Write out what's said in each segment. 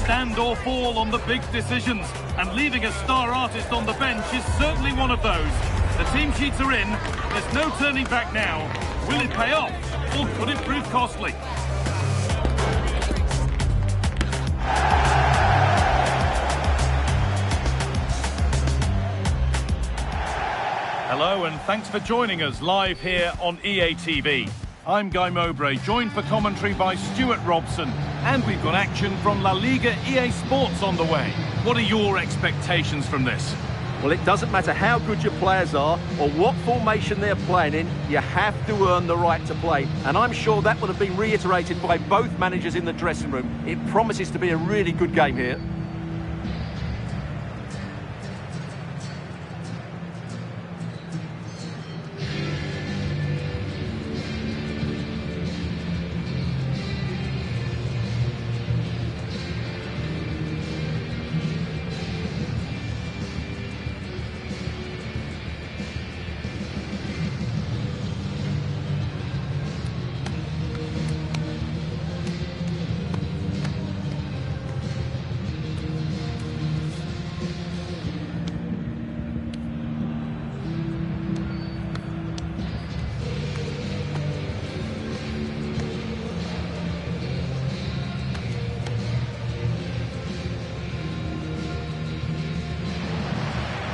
stand or fall on the big decisions, and leaving a star artist on the bench is certainly one of those. The team sheets are in, there's no turning back now. Will it pay off, or could it prove costly? Hello and thanks for joining us live here on EA TV. I'm Guy Mowbray, joined for commentary by Stuart Robson, and we've got action from La Liga EA Sports on the way. What are your expectations from this? Well, it doesn't matter how good your players are or what formation they're playing in, you have to earn the right to play. And I'm sure that would have been reiterated by both managers in the dressing room. It promises to be a really good game here.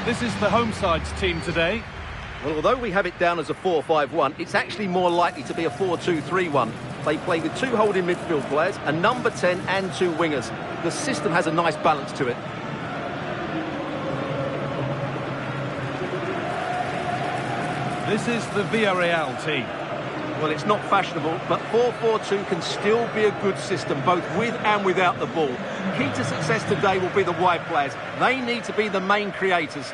This is the home side's team today. Well, although we have it down as a 4-5-1, it's actually more likely to be a 4-2-3-1. They play with two holding midfield players, a number 10 and two wingers. The system has a nice balance to it. This is the Villarreal team. Well, it's not fashionable, but 4-4-2 can still be a good system, both with and without the ball. Key to success today will be the wide players. They need to be the main creators.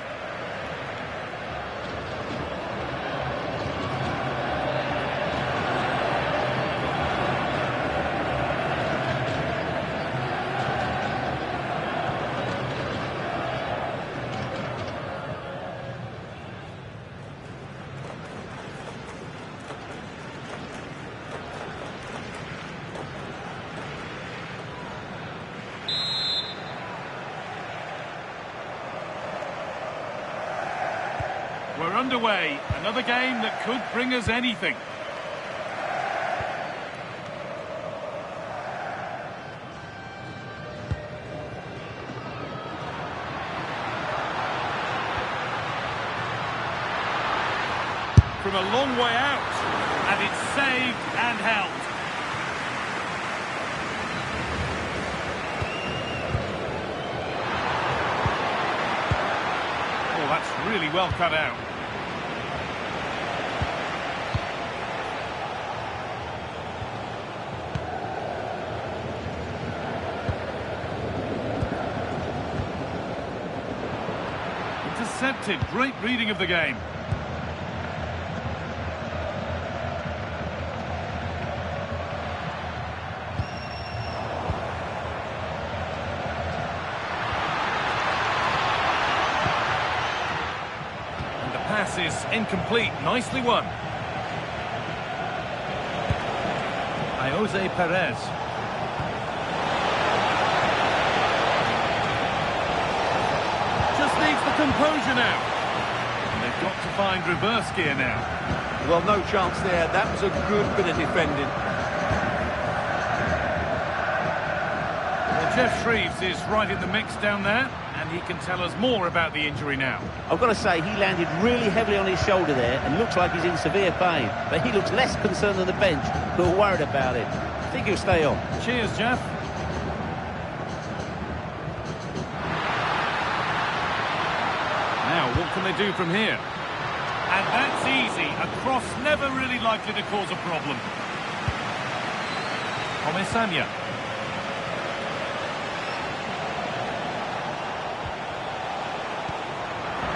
We're underway, another game that could bring us anything. From a long way out, and it's saved and held. Oh, that's really well cut out. Intercepted, great reading of the game. And the pass is incomplete, nicely won. By Jose Perez. Needs the composure now. And they've got to find reverse gear now. Well, no chance there. That was a good bit of defending. Well, Jeff Shreves is right in the mix down there, and he can tell us more about the injury now. I've got to say, he landed really heavily on his shoulder there and looks like he's in severe pain. But he looks less concerned than the bench, who are worried about it. I think he'll stay on. Cheers, Jeff. Now, what can they do from here? And that's easy. A cross never really likely to cause a problem. Comesaña.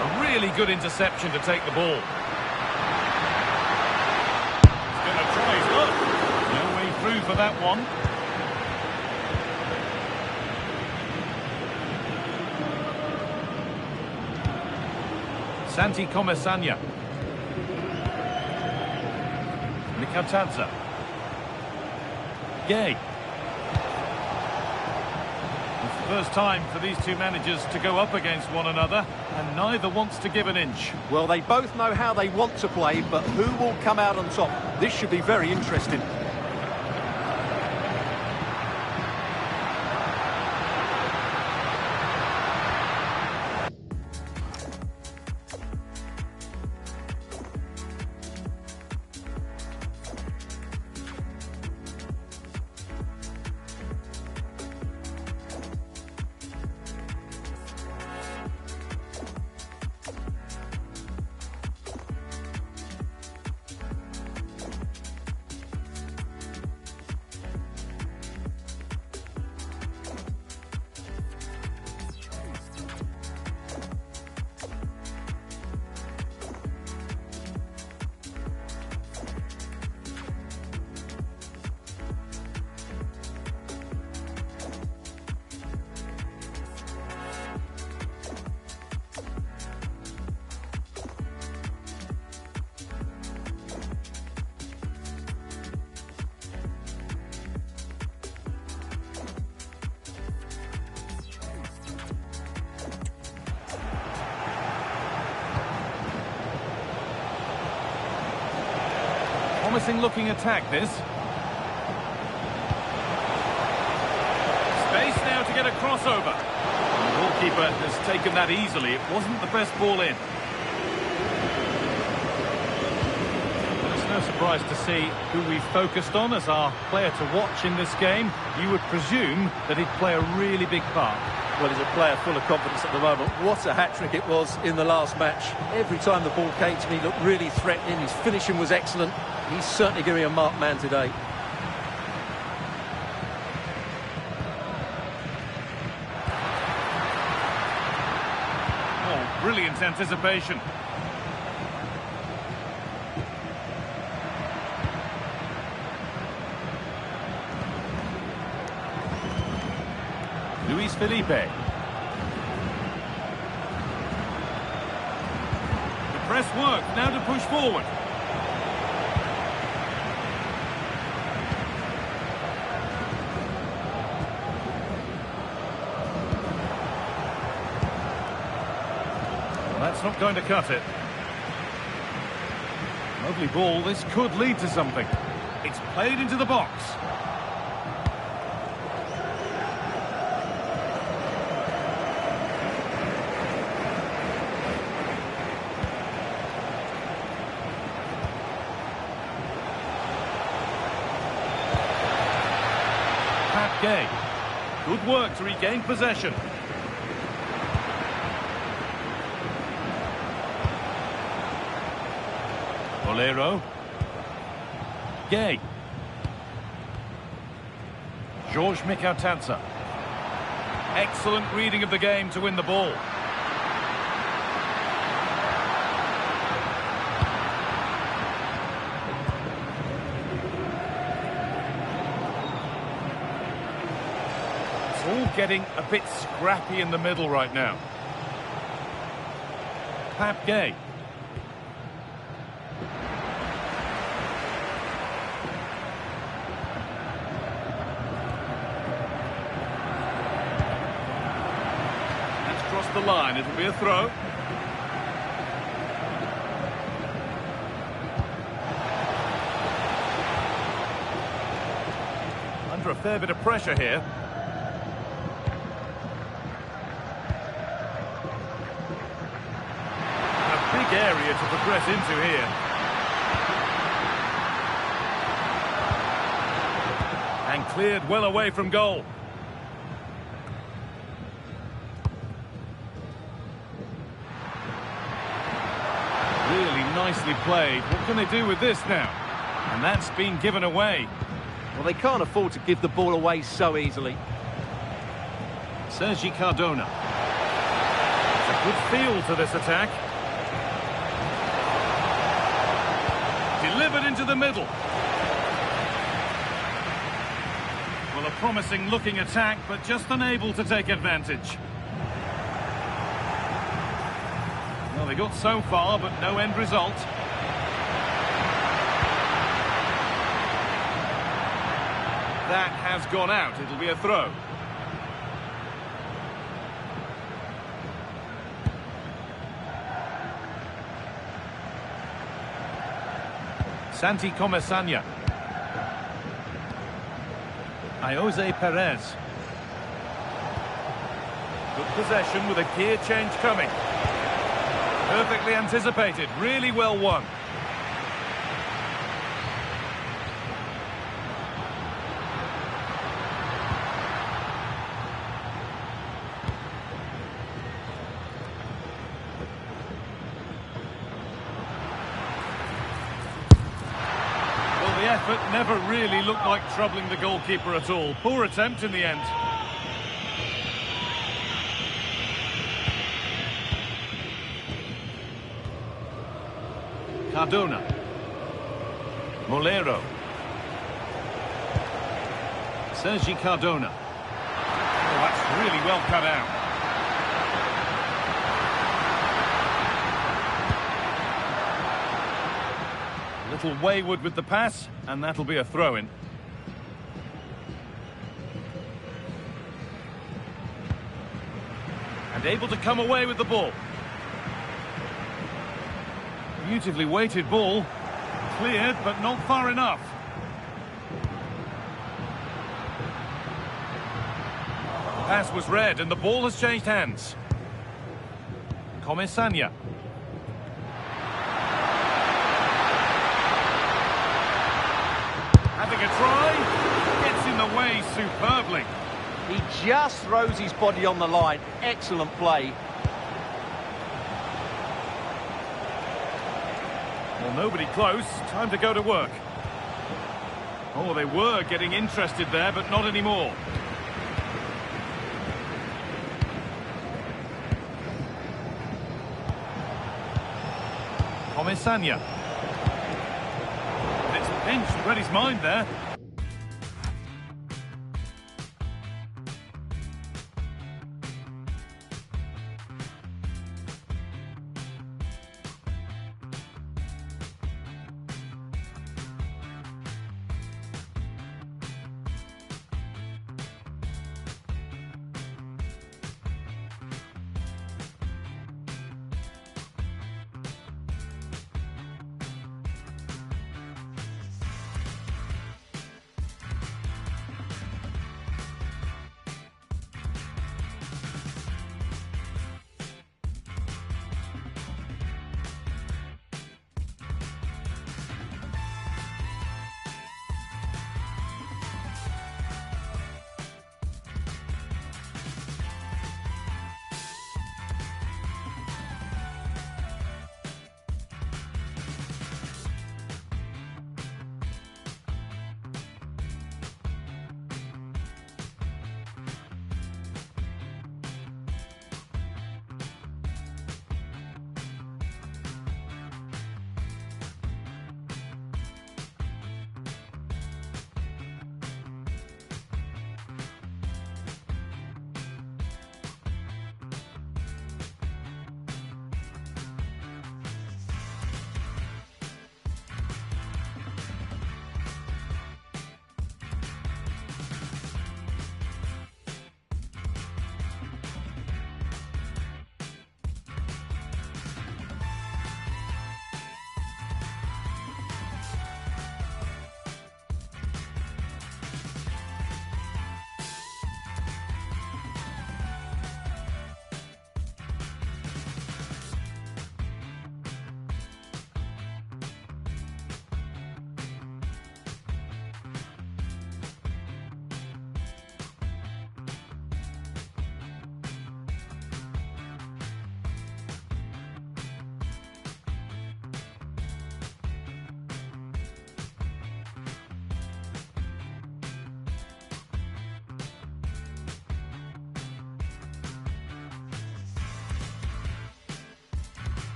A really good interception to take the ball. He's going to try his luck. No way through for that one. Santi Comesaña. Mikatadze. Gay. And First time for these two managers to go up against one another, and neither wants to give an inch. Well, they both know how they want to play, but who will come out on top? This should be very interesting. Promising looking attack, this. Space now to get a crossover. The goalkeeper has taken that easily. It wasn't the best ball in. It's no surprise to see who we focused on as our player to watch in this game. You would presume that he'd play a really big part. Well, he's a player full of confidence at the moment. What a hat-trick it was in the last match. Every time the ball came to me, he looked really threatening. His finishing was excellent. He's certainly giving a marked man today. Oh, brilliant anticipation. Luis Felipe. The press work, now to push forward. Well, that's not going to cut it. Lovely ball, this could lead to something. It's played into the box. Gay. Good work to regain possession. Bolero. Gay. George Mikautanza. Excellent reading of the game to win the ball. All getting a bit scrappy in the middle right now. Pap Gay. That's crossed the line. It'll be a throw. Under a fair bit of pressure here. Area to progress into here. And cleared well away from goal. Really nicely played. What can they do with this now? And that's been given away. Well, they can't afford to give the ball away so easily. Sergi Cardona. It's a good feel to this attack. Delivered into the middle. Well, a promising looking attack, but just unable to take advantage. Well, they got so far, but no end result. That has gone out. It'll be a throw. Santi Comesaña. Jose Perez. Good possession with a gear change coming. Perfectly anticipated, really well won. Well, the effort never really looked like troubling the goalkeeper at all. Poor attempt in the end. Cardona. Molero. Sergi Cardona. Oh, that's really well cut out. A little wayward with the pass, and that'll be a throw-in. And able to come away with the ball. Beautifully weighted ball. Cleared, but not far enough. The pass was read, and the ball has changed hands. Comesaña. Having a try. Gets in the way superbly. He just throws his body on the line. Excellent play. Well, nobody close. Time to go to work. Oh, they were getting interested there, but not anymore. Comesaña. It's pinched, read his mind there.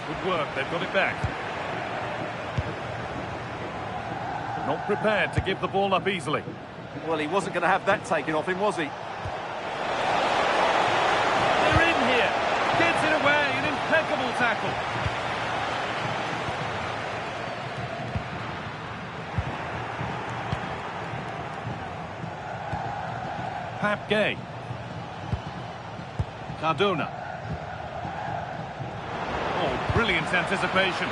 Good work, they've got it back. Not prepared to give the ball up easily. Well, he wasn't going to have that taken off him, was he? They're in here. Gets it away, an impeccable tackle. Pap Gay. Cardona. Oh, brilliant anticipation.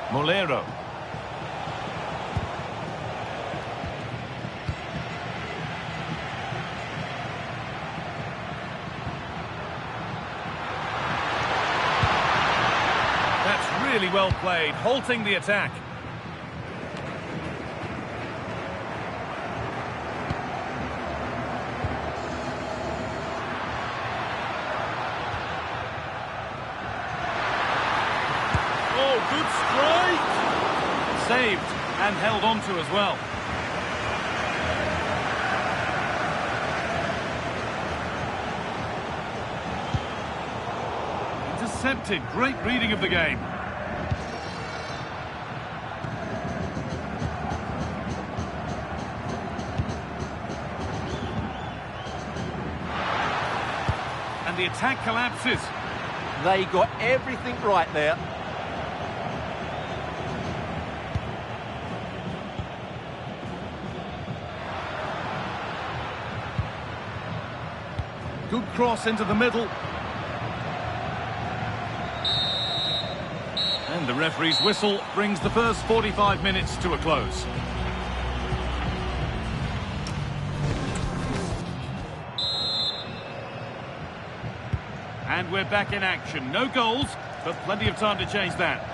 Molero. That's really well played, halting the attack. Good strike! Saved and held on to as well. Intercepted. Great reading of the game. And the attack collapses. They got everything right there. Good cross into the middle. And the referee's whistle brings the first 45 minutes to a close. And we're back in action. No goals, but plenty of time to change that.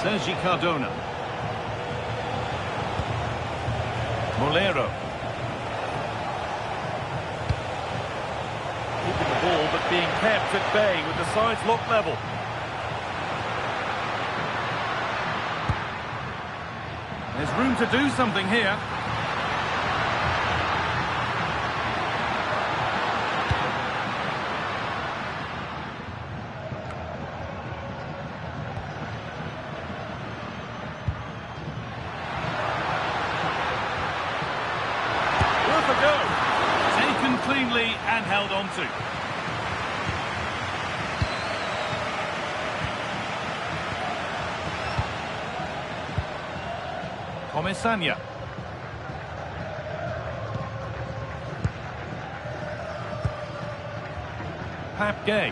Sergi Cardona. Molero. Keeping the ball, but being kept at bay with the sides locked level. There's room to do something here. Cleanly and held on to. Comesaña. Pap Gay.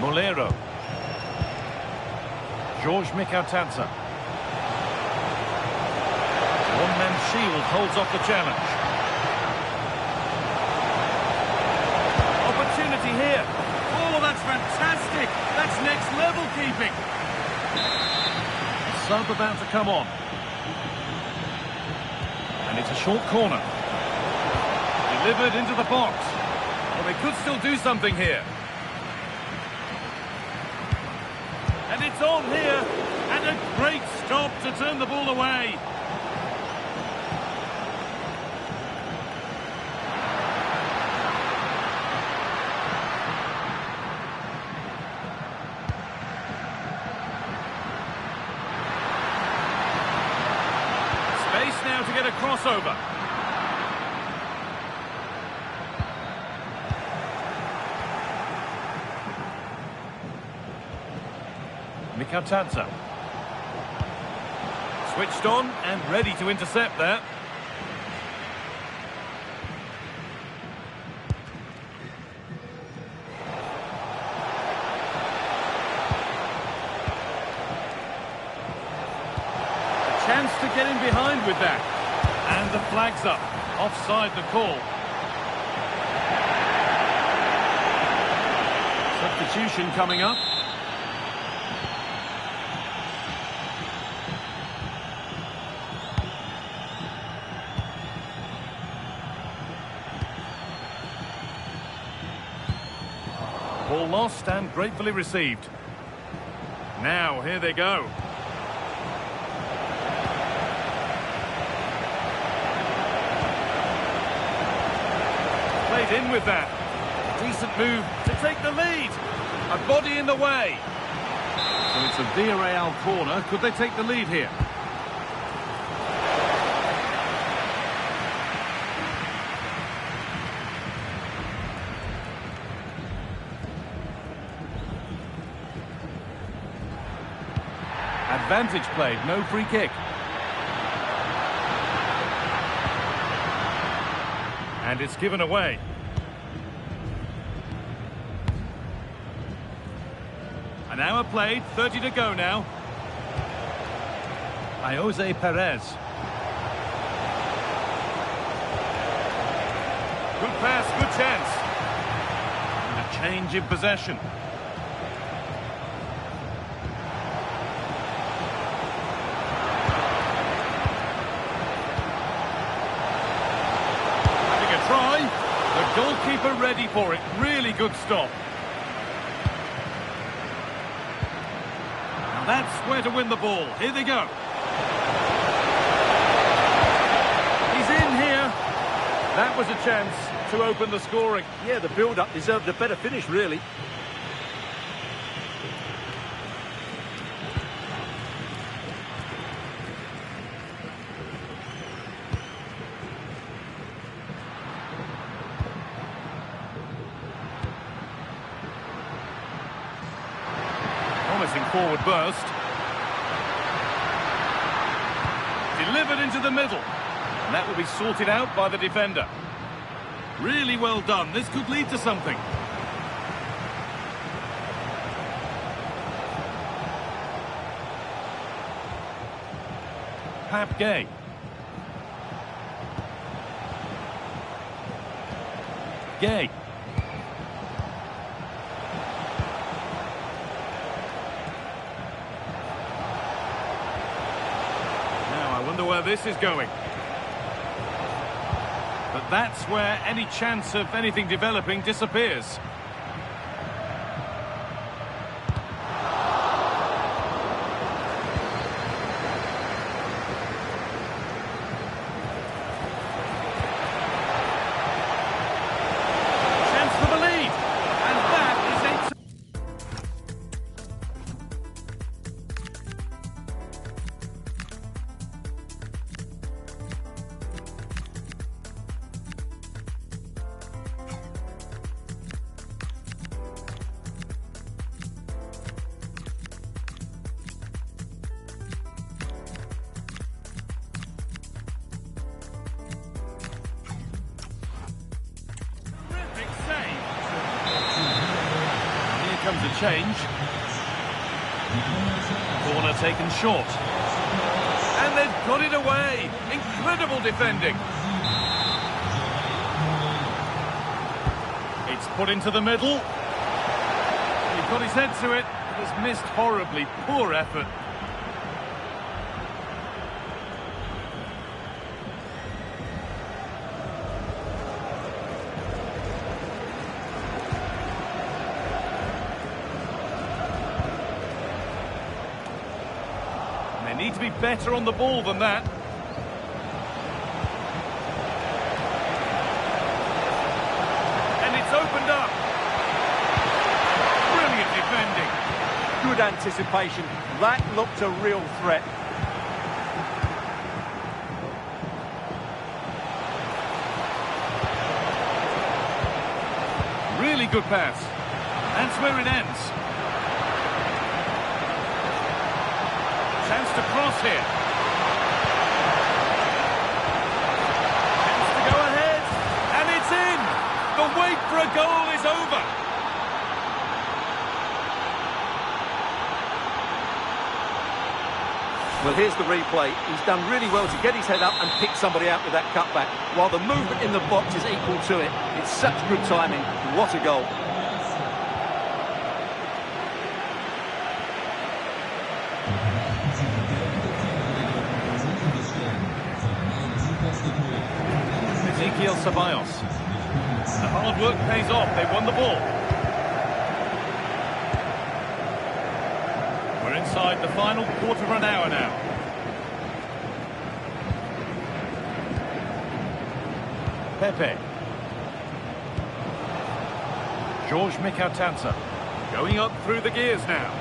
Molero. George Mikautanza. One-man shield holds off the challenge. Opportunity here. Oh, that's fantastic. That's next level keeping. Sub about to come on. And it's a short corner. Delivered into the box. Well, they could still do something here. And it's on here. And a great stop to turn the ball away. Space now to get a crossover. Mikautanza. Switched on and ready to intercept there. A chance to get in behind with that. And the flag's up. Offside the call. Substitution coming up. Ball lost and gratefully received. Now, here they go. Played in with that. Decent move to take the lead. A body in the way. So it's a Villarreal corner. Could they take the lead here? Advantage played, no free kick. And it's given away. An hour played, 30 to go now. Jose Perez. Good pass, good chance. And a change in possession. Having a try. The goalkeeper ready for it. Really good stop. That's where to win the ball. Here they go. He's in here. That was a chance to open the scoring. Yeah, the build-up deserved a better finish, really. Promising forward burst. Delivered into the middle. And that will be sorted out by the defender. Really well done. This could lead to something. Pap Gay. Gay. Now I wonder where this is going. But that's where any chance of anything developing disappears. Chance for the lead. And that is it. Comes a change. Corner taken short. And they've got it away. Incredible defending. It's put into the middle. He got his head to it. It was missed horribly. Poor effort. They need to be better on the ball than that. And it's opened up. Brilliant defending. Good anticipation. That looked a real threat. Really good pass. That's where it ends. Chance to cross here. Chance to go ahead. And it's in. The wait for a goal is over. Well, here's the replay. He's done really well to get his head up and pick somebody out with that cutback, while the movement in the box is equal to it. It's such good timing. What a goal. Ceballos. The hard work pays off. They won the ball. inside the final quarter of an hour now. Pepe. George Mikautanza going up through the gears now.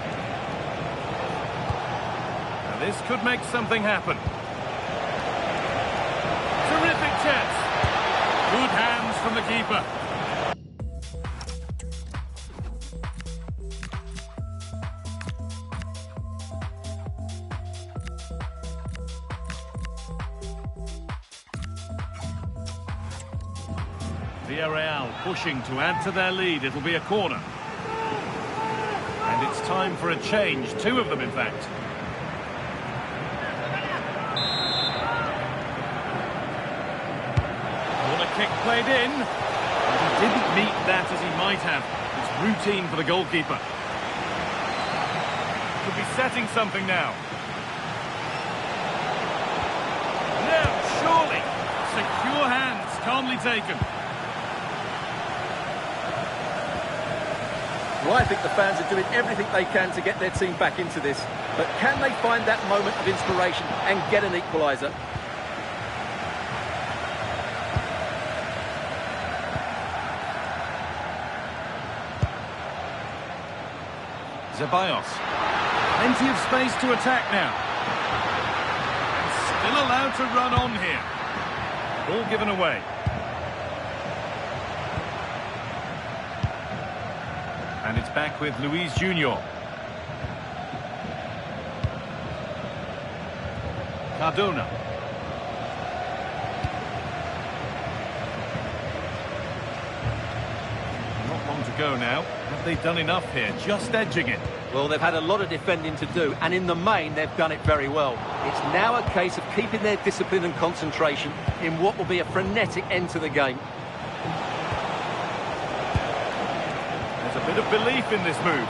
And this could make something happen. Terrific chance. Good hands from the keeper. Villarreal pushing to add to their lead. It'll be a corner. And it's time for a change. Two of them, in fact. Corner kick played in. And he didn't meet that as he might have. It's routine for the goalkeeper. Could be setting something now. No, surely. Secure hands, calmly taken. Well, I think the fans are doing everything they can to get their team back into this. But can they find that moment of inspiration and get an equaliser? Ceballos. Plenty of space to attack now. Still allowed to run on here. Ball given away. And it's back with Luis Junior. Cardona. Not long to go now. Have they done enough here? Just edging it. Well, they've had a lot of defending to do, and in the main, they've done it very well. It's now a case of keeping their discipline and concentration in what will be a frenetic end to the game. A bit of belief in this move.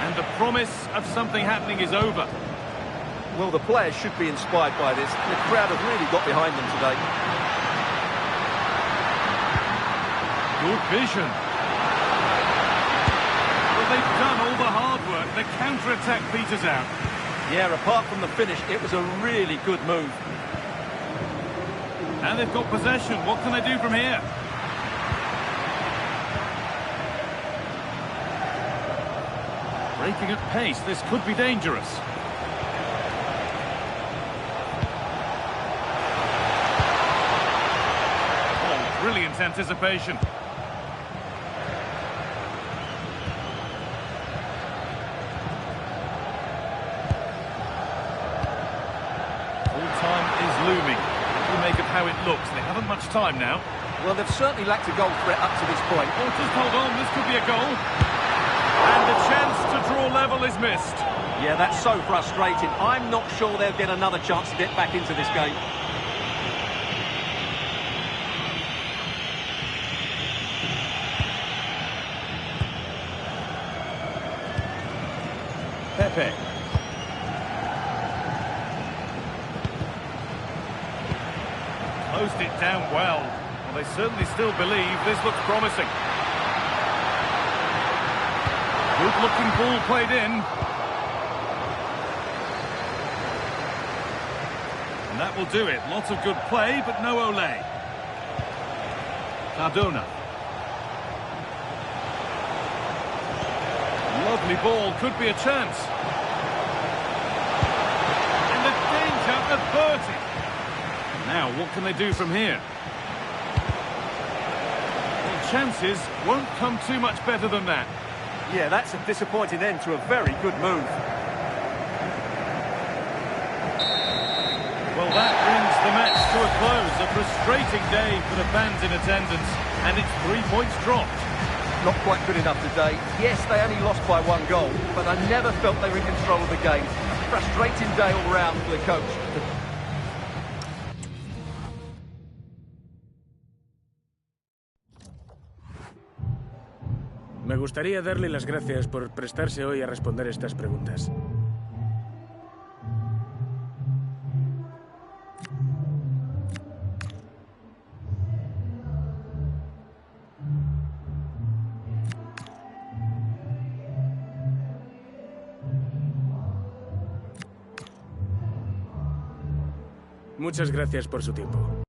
And the promise of something happening is over. Well, the players should be inspired by this. The crowd have really got behind them today. Good vision. Well, they've done all the hard work. The counter-attack peters out. Yeah, apart from the finish, it was a really good move. And they've got possession. What can they do from here? Breaking at pace, this could be dangerous. Oh, brilliant anticipation. Full time is looming. What do you make of how it looks? They haven't much time now. Well, they've certainly lacked a goal threat up to this point. Oh, just hold on, this could be a goal. And the chance to draw level is missed. Yeah, that's so frustrating. I'm not sure they'll get another chance to get back into this game. Pepe. Closed it down well. Well, they certainly still believe this looks promising. Good-looking ball played in. And that will do it. Lots of good play, but no Olé. Cardona. Lovely ball. Could be a chance. And the danger averted. Now, what can they do from here? Well, chances won't come too much better than that. Yeah, that's a disappointing end to a very good move. Well, that brings the match to a close. A frustrating day for the fans in attendance. And it's 3 points dropped. Not quite good enough today. Yes, they only lost by 1 goal, but I never felt they were in control of the game. A frustrating day all round for the coach. Me gustaría darle las gracias por prestarse hoy a responder estas preguntas. Muchas gracias por su tiempo.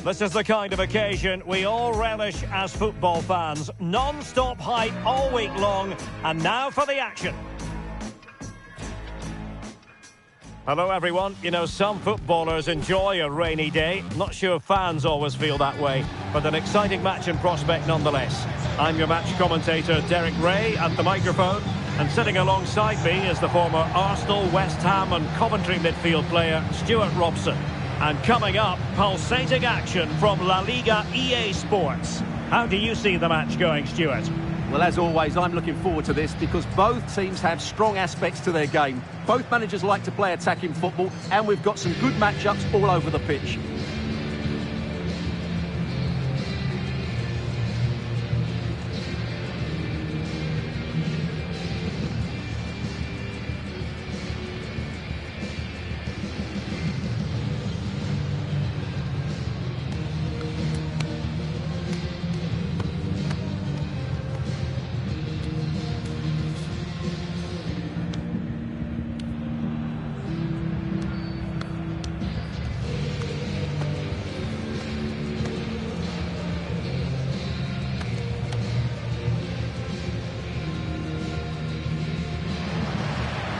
This is the kind of occasion we all relish as football fans. Non-stop hype all week long, and now for the action. Hello everyone. You know, some footballers enjoy a rainy day. Not sure fans always feel that way, but an exciting match in prospect nonetheless. I'm your match commentator Derek Ray at the microphone, and sitting alongside me is the former Arsenal, West Ham and Coventry midfield player Stuart Robson. And coming up, pulsating action from La Liga EA Sports. How do you see the match going, Stuart? Well, as always, I'm looking forward to this because both teams have strong aspects to their game. Both managers like to play attacking football, and we've got some good matchups all over the pitch.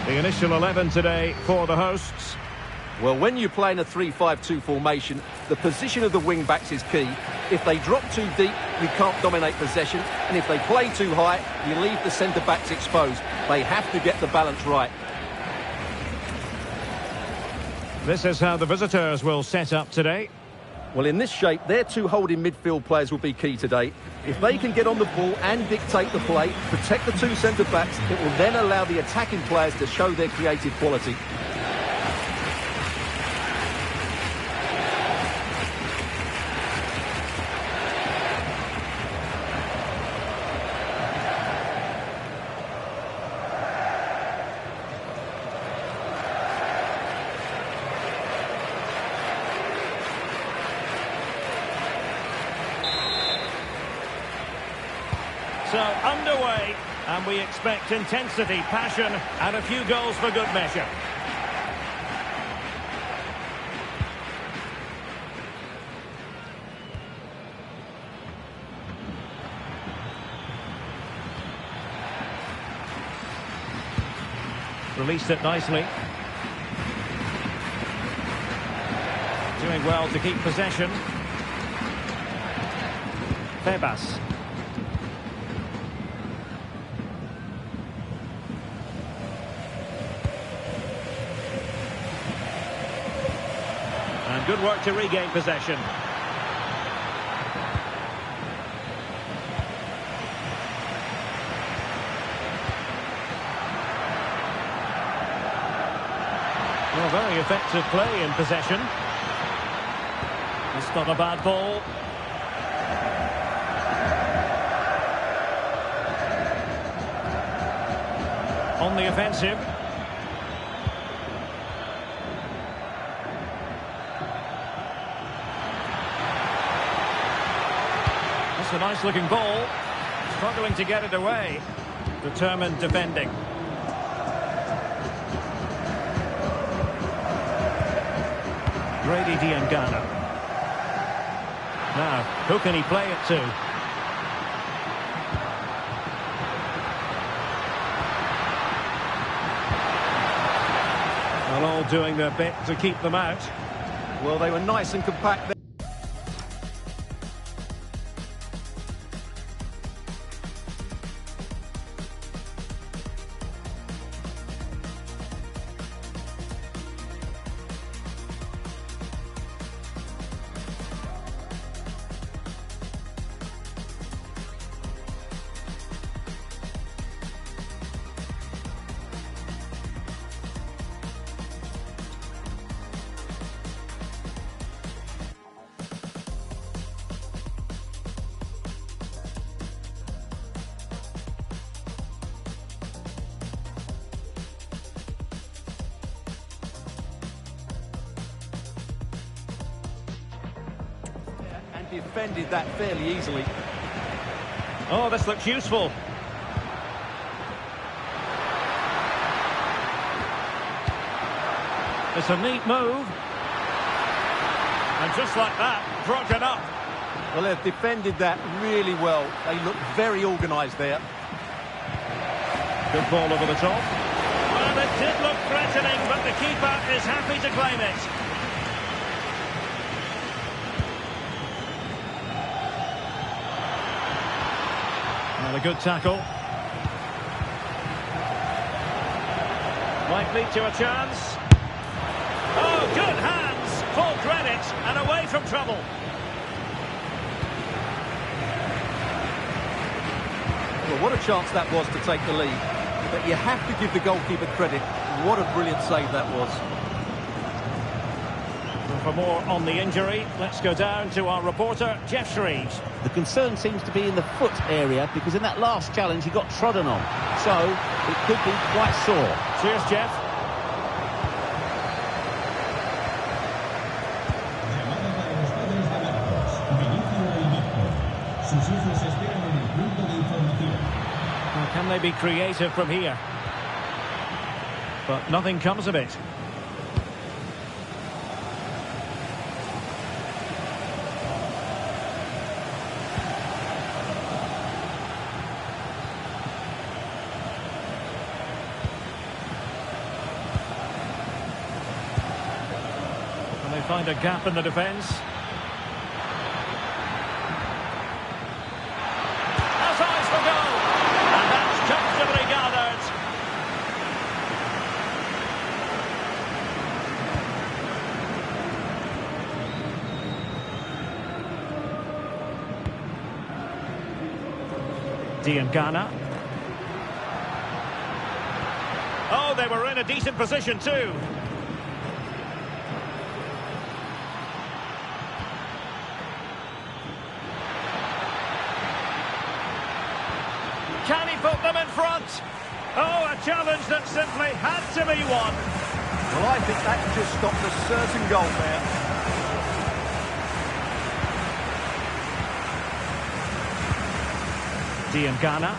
The initial 11 today for the hosts. Well, when you play in a 3-5-2 formation, the position of the wing-backs is key. If they drop too deep, you can't dominate possession. And if they play too high, you leave the centre-backs exposed. They have to get the balance right. This is how the visitors will set up today. Well, in this shape, their two holding midfield players will be key today. If they can get on the ball and dictate the play, protect the two centre-backs, it will then allow the attacking players to show their creative quality. So, underway, and we expect intensity, passion, and a few goals for good measure. Released it nicely. Doing well to keep possession. Febas. And good work to regain possession. Well, very effective play in possession. It's not a bad ball. On the offensive. That's a nice looking ball. Struggling to get it away. Determined defending. Grady Diangana. Now, who can he play it to? Well, all doing their bit to keep them out. Well, they were nice and compact there. Defended that fairly easily. Oh, this looks useful. It's a neat move. And just like that, broken up. Well, they've defended that really well. They look very organised there. Good ball over the top. Well, it did look threatening, but the keeper is happy to claim it. And a good tackle. Might lead to a chance. Oh, good hands! Full credit, and away from trouble. Well, what a chance that was to take the lead. But you have to give the goalkeeper credit. What a brilliant save that was. And for more on the injury, let's go down to our reporter, Jeff Shreves. The concern seems to be in the foot area, because in that last challenge he got trodden on. So it could be quite sore. Cheers, Jeff. Well, can they be creative from here? But nothing comes of it. And they find a gap in the defence. Has eyes for goal. And that's comfortably gathered. Ghana. Oh, they were in a decent position too. Can he put them in front? Oh, a challenge that simply had to be won. Well, I think that just stopped a certain goal there. Ghana.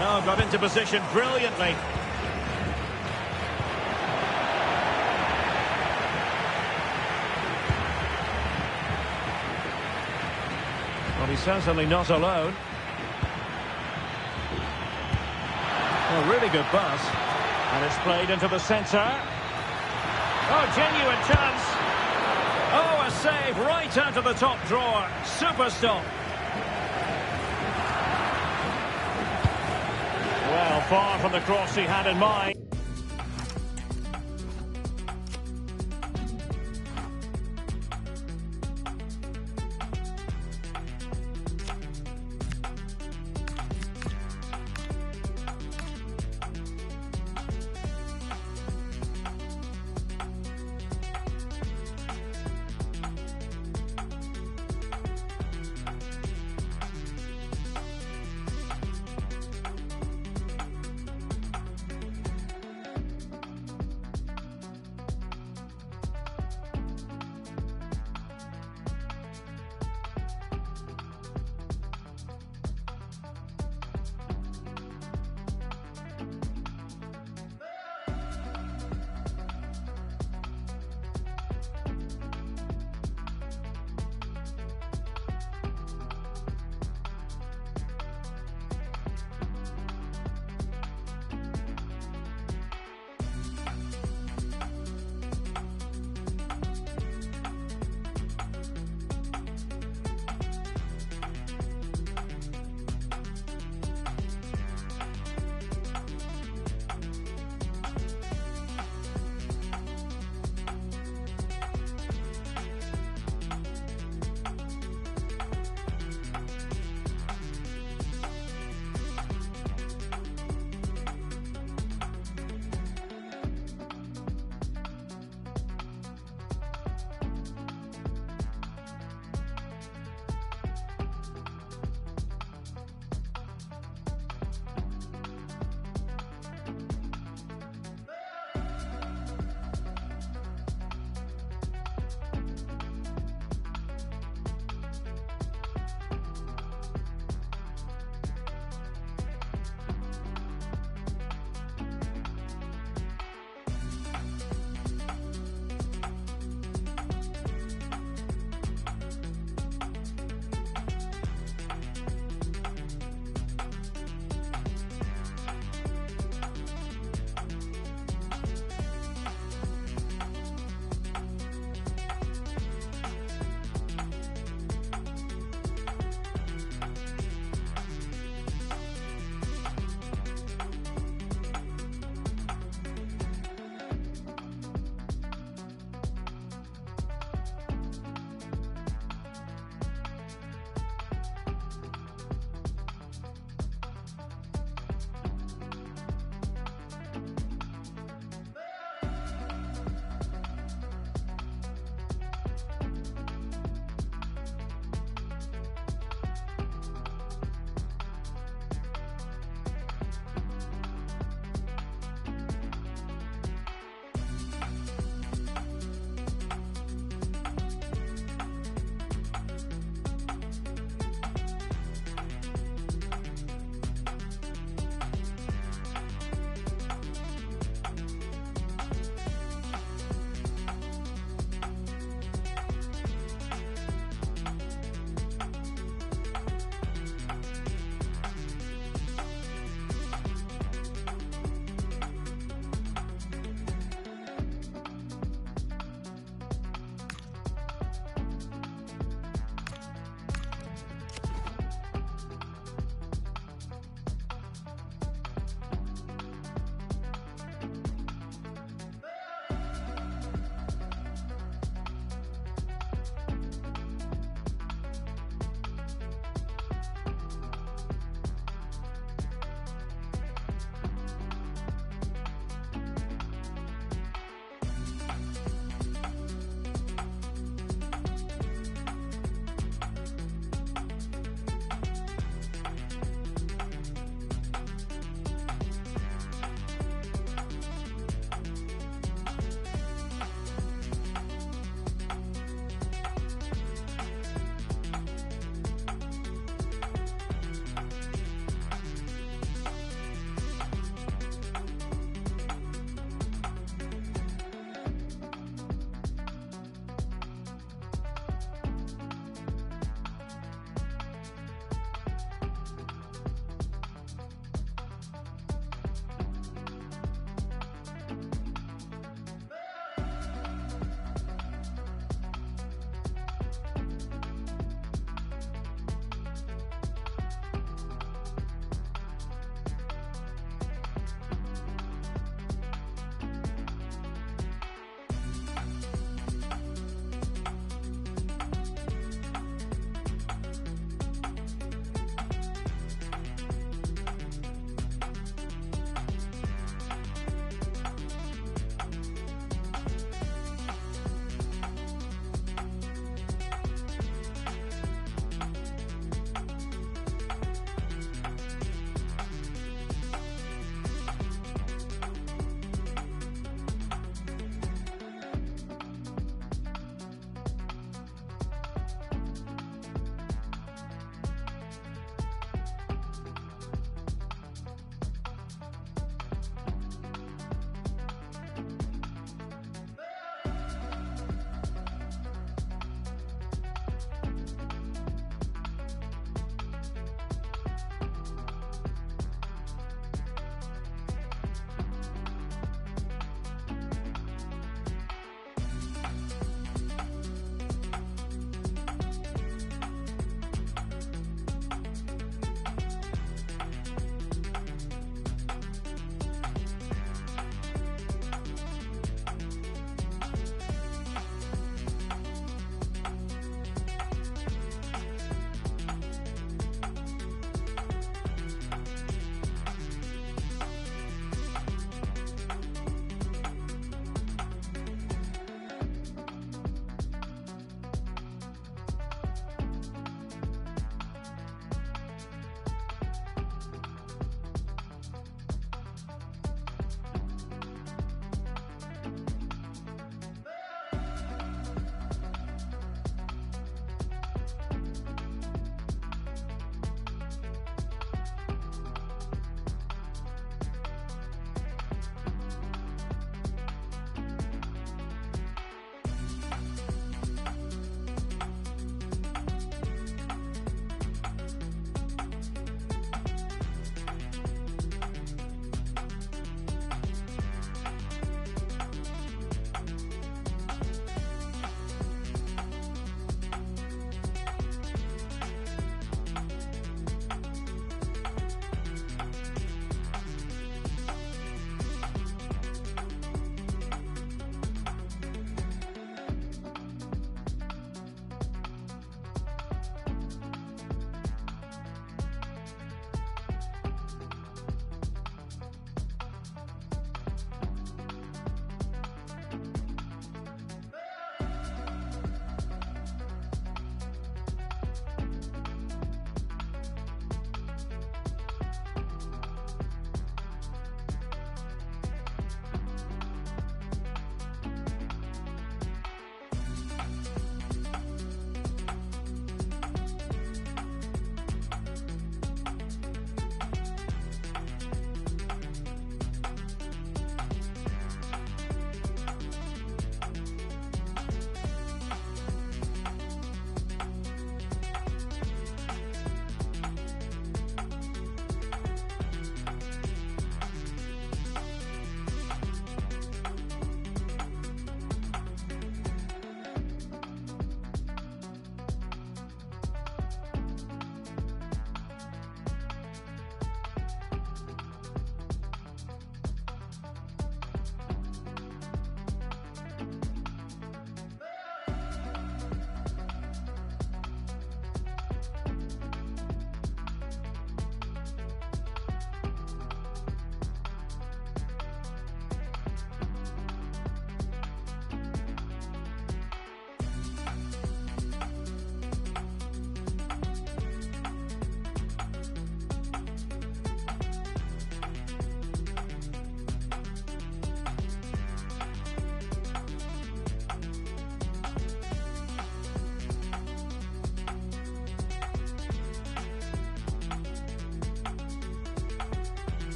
Oh, got into position brilliantly. Well, he's certainly not alone. Oh, really good pass. And it's played into the centre. Oh, genuine chance. Oh, a save right out of the top drawer. Super stop. Well, far from the cross he had in mind.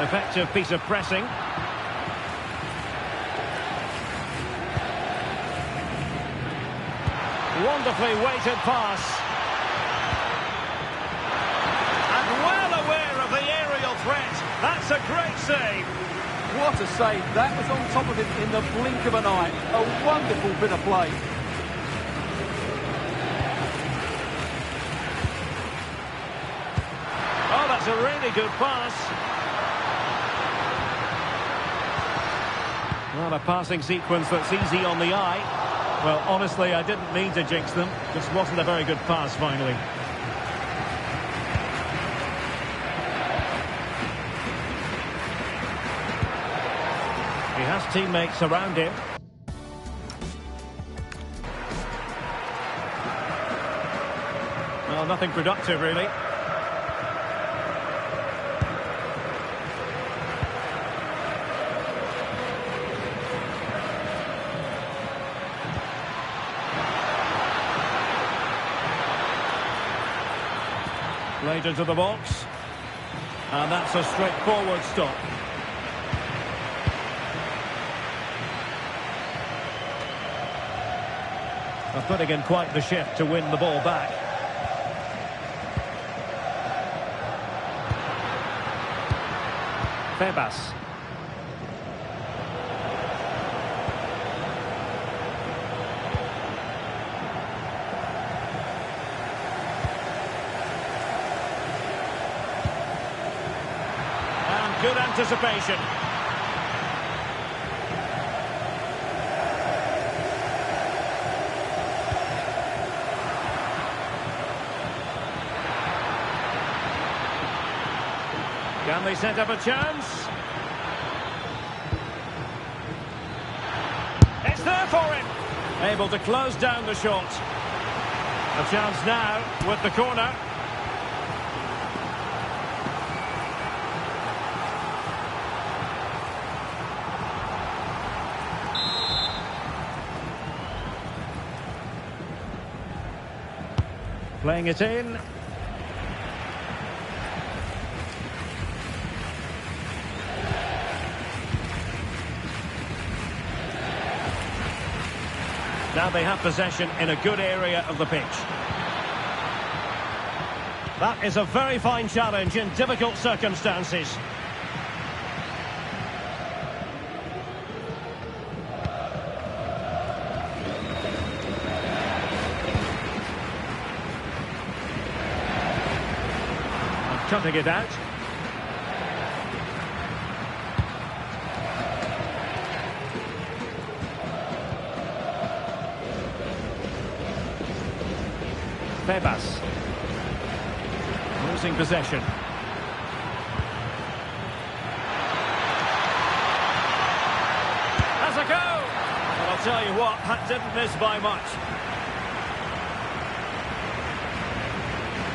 Effective piece of pressing. Wonderfully weighted pass. And well aware of the aerial threat. That's a great save. What a save. That was on top of him in the blink of an eye. A wonderful bit of play. Oh, that's a really good pass. Well, a passing sequence that's easy on the eye. Well, honestly, I didn't mean to jinx them. Just wasn't a very good pass, finally. He has teammates around him. Well, nothing productive, really. Played into the box. And that's a straightforward stop. They're putting in quite the shift to win the ball back. Febas. Good anticipation. Can they set up a chance? It's there for him. Able to close down the shot. A chance now with the corner. Playing it in. Now they have possession in a good area of the pitch. That is a very fine challenge in difficult circumstances. Cutting it out. Febas. Losing possession. Has a go! Well, I'll tell you what, that didn't miss by much.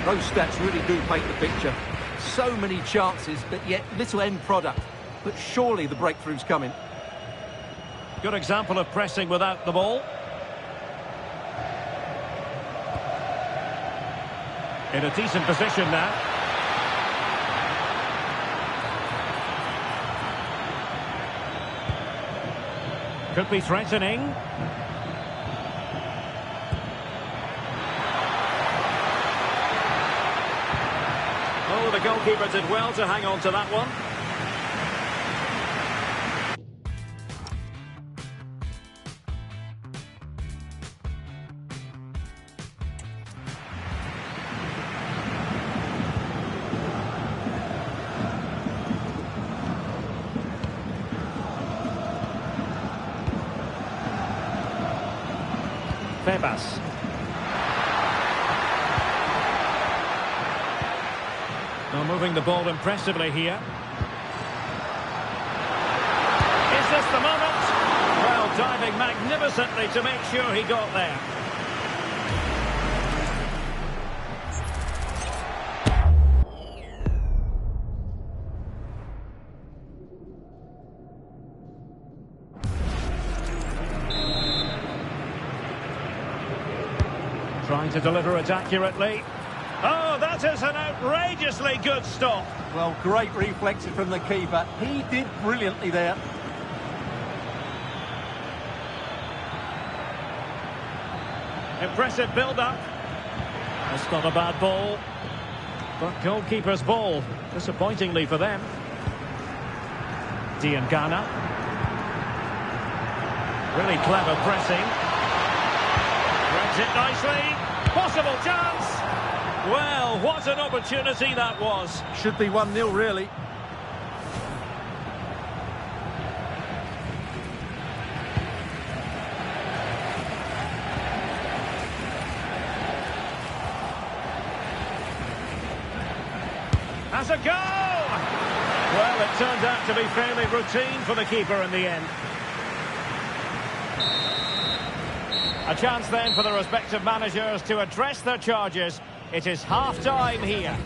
Those stats really do paint the picture. So many chances, but yet little end product. But surely the breakthrough's coming. Good example of pressing without the ball. In a decent position now. Could be threatening. Oh, the goalkeeper did well to hang on to that one. Febas. Now moving the ball impressively here. Is this the moment? Well, diving magnificently to make sure he got there. Trying to deliver it accurately. Oh, that is an outrageously good stop. Well, great reflexes from the keeper. He did brilliantly there. Impressive build-up. That's not a bad ball. But goalkeeper's ball, disappointingly for them. Diangana. Really clever pressing. Brings it nicely. Possible chance. Well, what an opportunity that was. Should be 1-0, really. Has a go! Well, it turned out to be fairly routine for the keeper in the end. A chance then for the respective managers to address their charges. It is half-time here.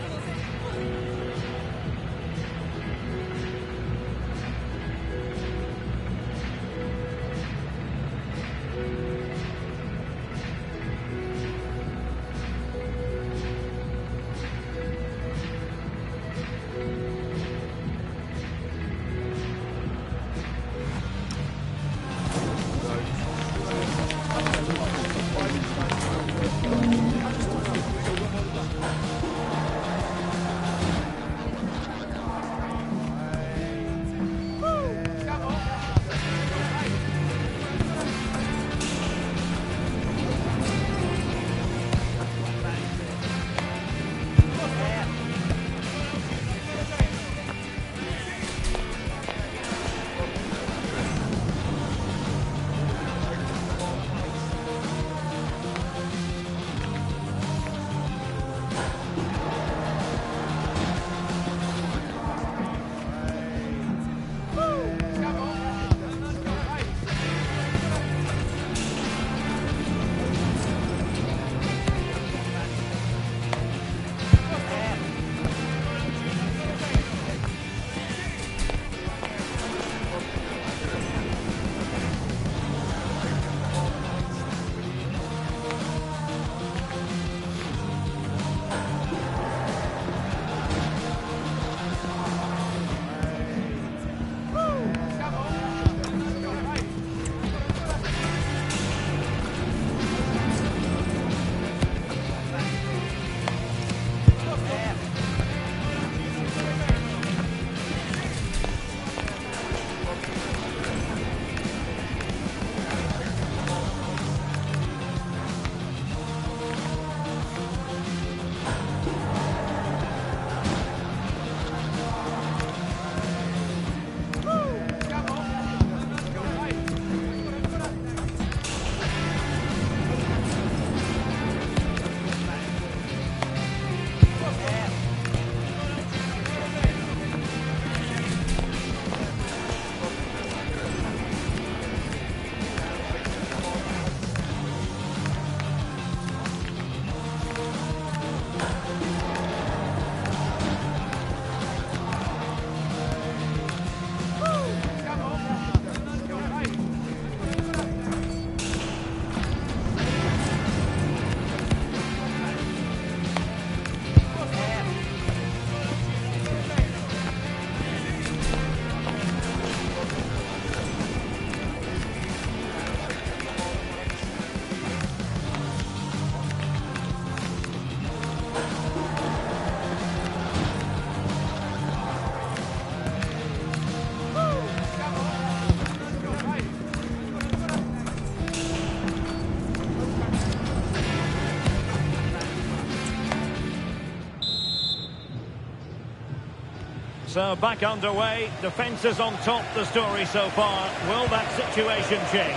So back underway, defence is on top, the story so far. Will that situation change?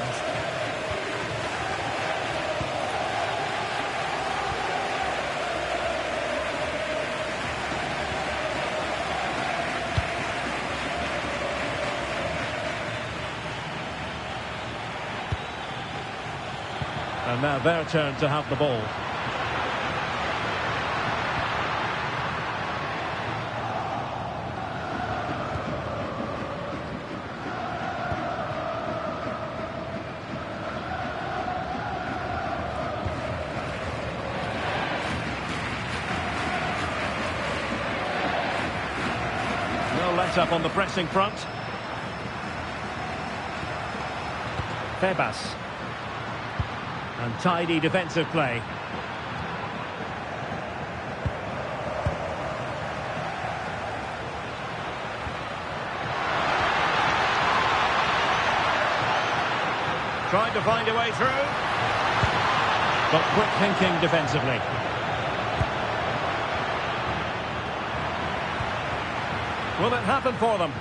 And now their turn to have the ball. right up on the pressing front. Febas. And tidy defensive play. Tried to find a way through. But quick thinking defensively. Will it happen for them?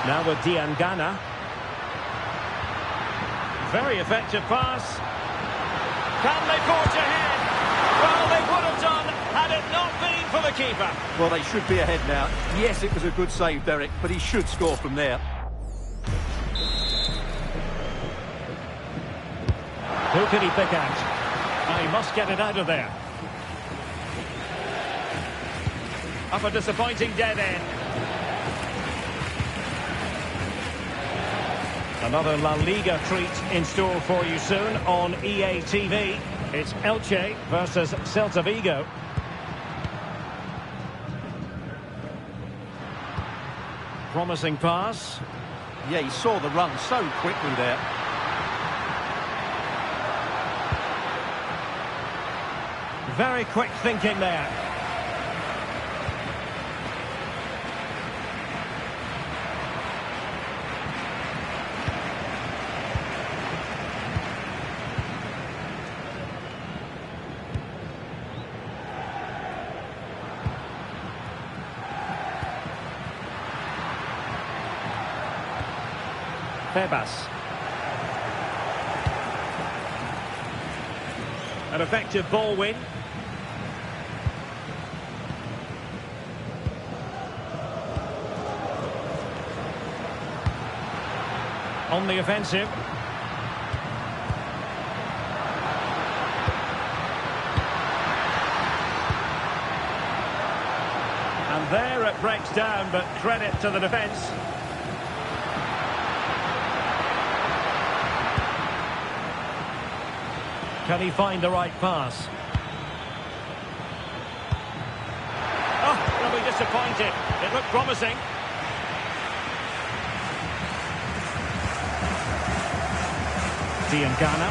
Now with Diangana. Very effective pass. Can they forge ahead? Well, they would have done had it not been for the keeper. Well, they should be ahead now. Yes, it was a good save, Derek, but he should score from there. Who can he pick out? He must get it out of there. Up a disappointing dead end. Another La Liga treat in store for you soon on EA TV. It's Elche versus Celta Vigo. Promising pass. Yeah, he saw the run so quickly there. Very quick thinking there. Febas. An effective ball win. On the offensive. And there it breaks down, but credit to the defence. Can he find the right pass? Oh, they'll be disappointed. It looked promising. Diangana.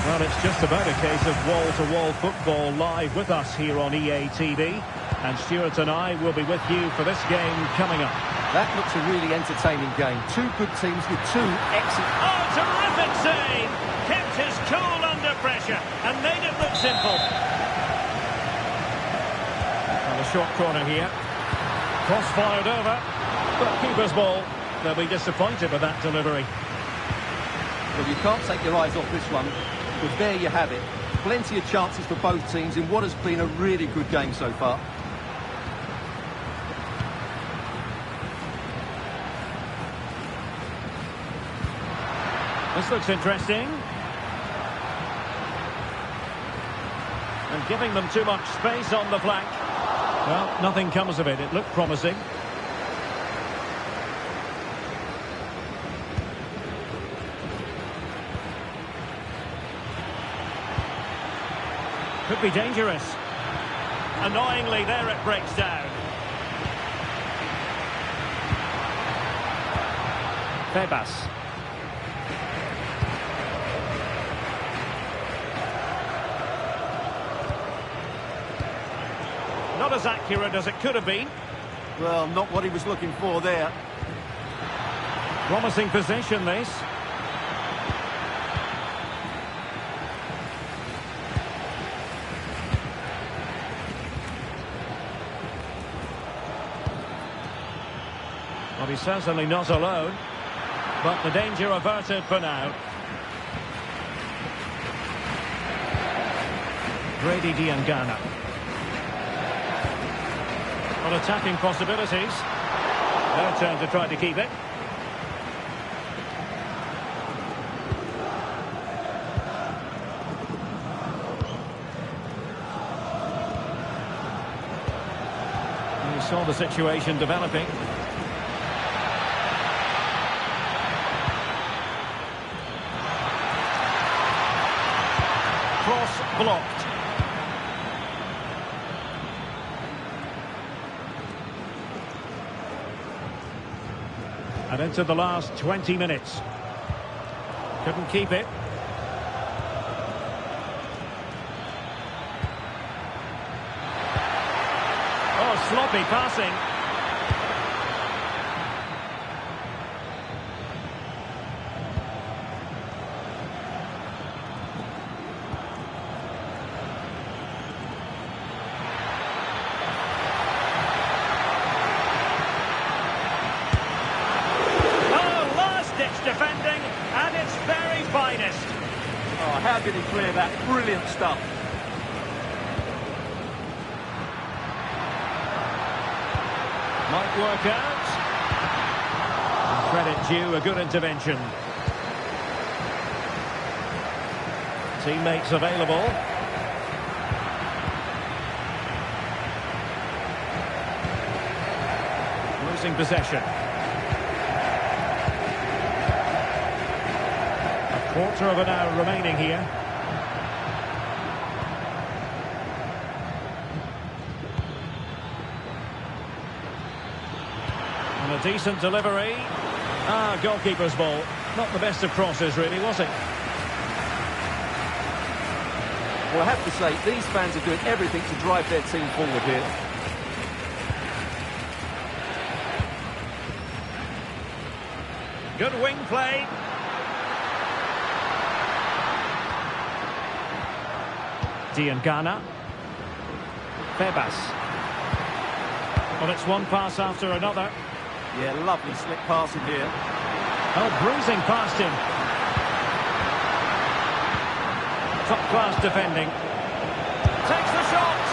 Well, it's just about a case of wall-to-wall football live with us here on EA TV. And Stuart and I will be with you for this game coming up. That looks a really entertaining game. Two good teams with two excellent... Oh, terrific save! Kept his cool under pressure and made it look simple. On a short corner here. Cross fired over. But keeper's ball. They'll be disappointed with that delivery. Well, you can't take your eyes off this one, because there you have it. Plenty of chances for both teams in what has been a really good game so far. This looks interesting. And giving them too much space on the flank. Well, nothing comes of it. It looked promising. Could be dangerous. Annoyingly, there it breaks down. Febas. Not as accurate as it could have been. Well, not what he was looking for there. Promising position, this. Well, he's certainly not alone, but the danger averted for now. Brady Diangana. On attacking possibilities. Their turn to try to keep it. We saw the situation developing. blocked. And into the last 20 minutes. Couldn't keep it. Oh, sloppy passing. Defending at its very finest. Oh, how did he clear that? Brilliant stuff. Might work out. And credit due, a good intervention. Teammates available. Losing possession. Quarter of an hour remaining here. And a decent delivery. Goalkeeper's ball. Not the best of crosses, really, was it? Well, I have to say, these fans are doing everything to drive their team forward here. Good wing play. Ghana. Febas. Well, it's one pass after another. Yeah, lovely slick passing here. Oh, bruising past him. Top-class defending. Takes the shot.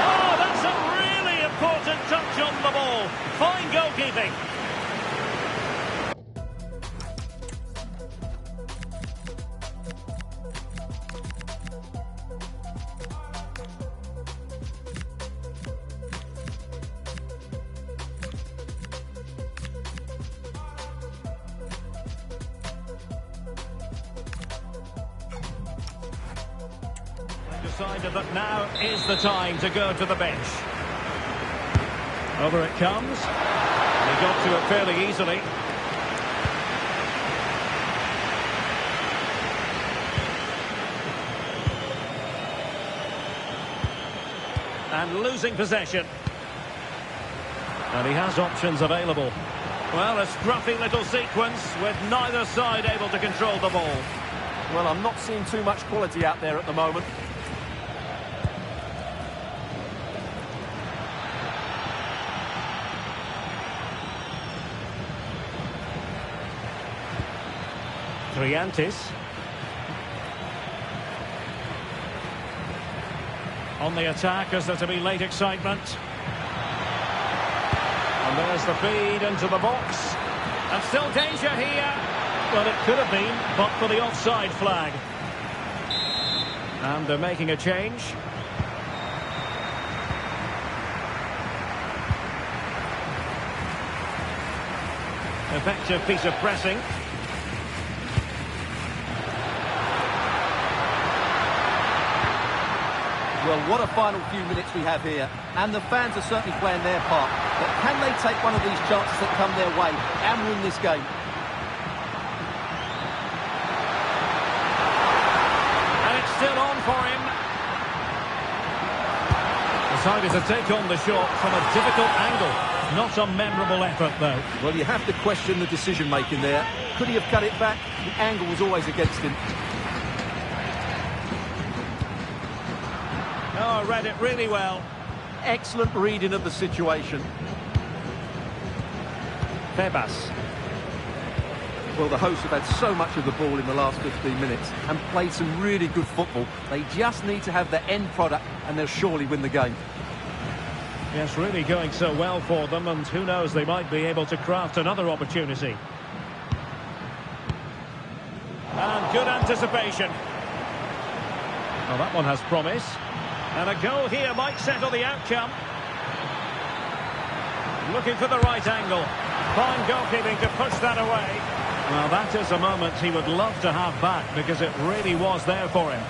Oh, that's a really important touch on the ball. Fine goalkeeping. Decided that now is the time to go to the bench. Over it comes. He got to it fairly easily. And losing possession. And he has options available. Well, a scruffy little sequence with neither side able to control the ball. Well, I'm not seeing too much quality out there at the moment. Triantis. On the attack as there to be late excitement. And there's the feed into the box. And still danger here. Well, it could have been, but for the offside flag. And they're making a change. Effective piece of pressing. Well, what a final few minutes we have here. And the fans are certainly playing their part. But can they take one of these chances that come their way and win this game? And it's still on for him. Decided to take on the shot from a difficult angle. Not a memorable effort, though. Well, you have to question the decision-making there. Could he have cut it back? The angle was always against him. Oh, read it really well. Excellent reading of the situation. Febas. Well, the hosts have had so much of the ball in the last 15 minutes and played some really good football. They just need to have the end product and they'll surely win the game. Yes, really going so well for them, and who knows, they might be able to craft another opportunity. And good anticipation. Well, that one has promise. And a goal here might settle the outcome. Looking for the right angle. Fine goalkeeping to push that away. Well, that is a moment he would love to have back because it really was there for him.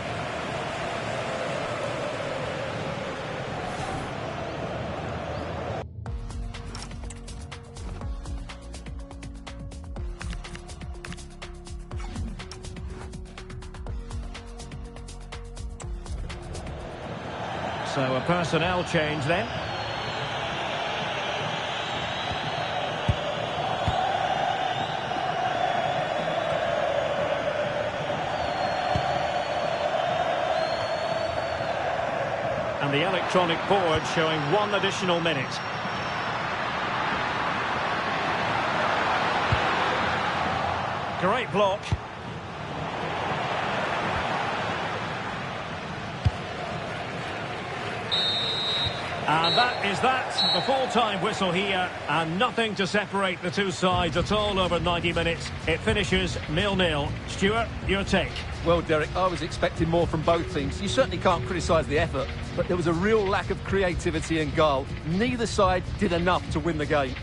So a personnel change then. And the electronic board showing 1 additional minute. Great block. And that is that. The full-time whistle here. And nothing to separate the two sides at all over 90 minutes. It finishes 0-0. Stuart, your take? Well, Derek, I was expecting more from both teams. You certainly can't criticise the effort, but there was a real lack of creativity and goal. Neither side did enough to win the game.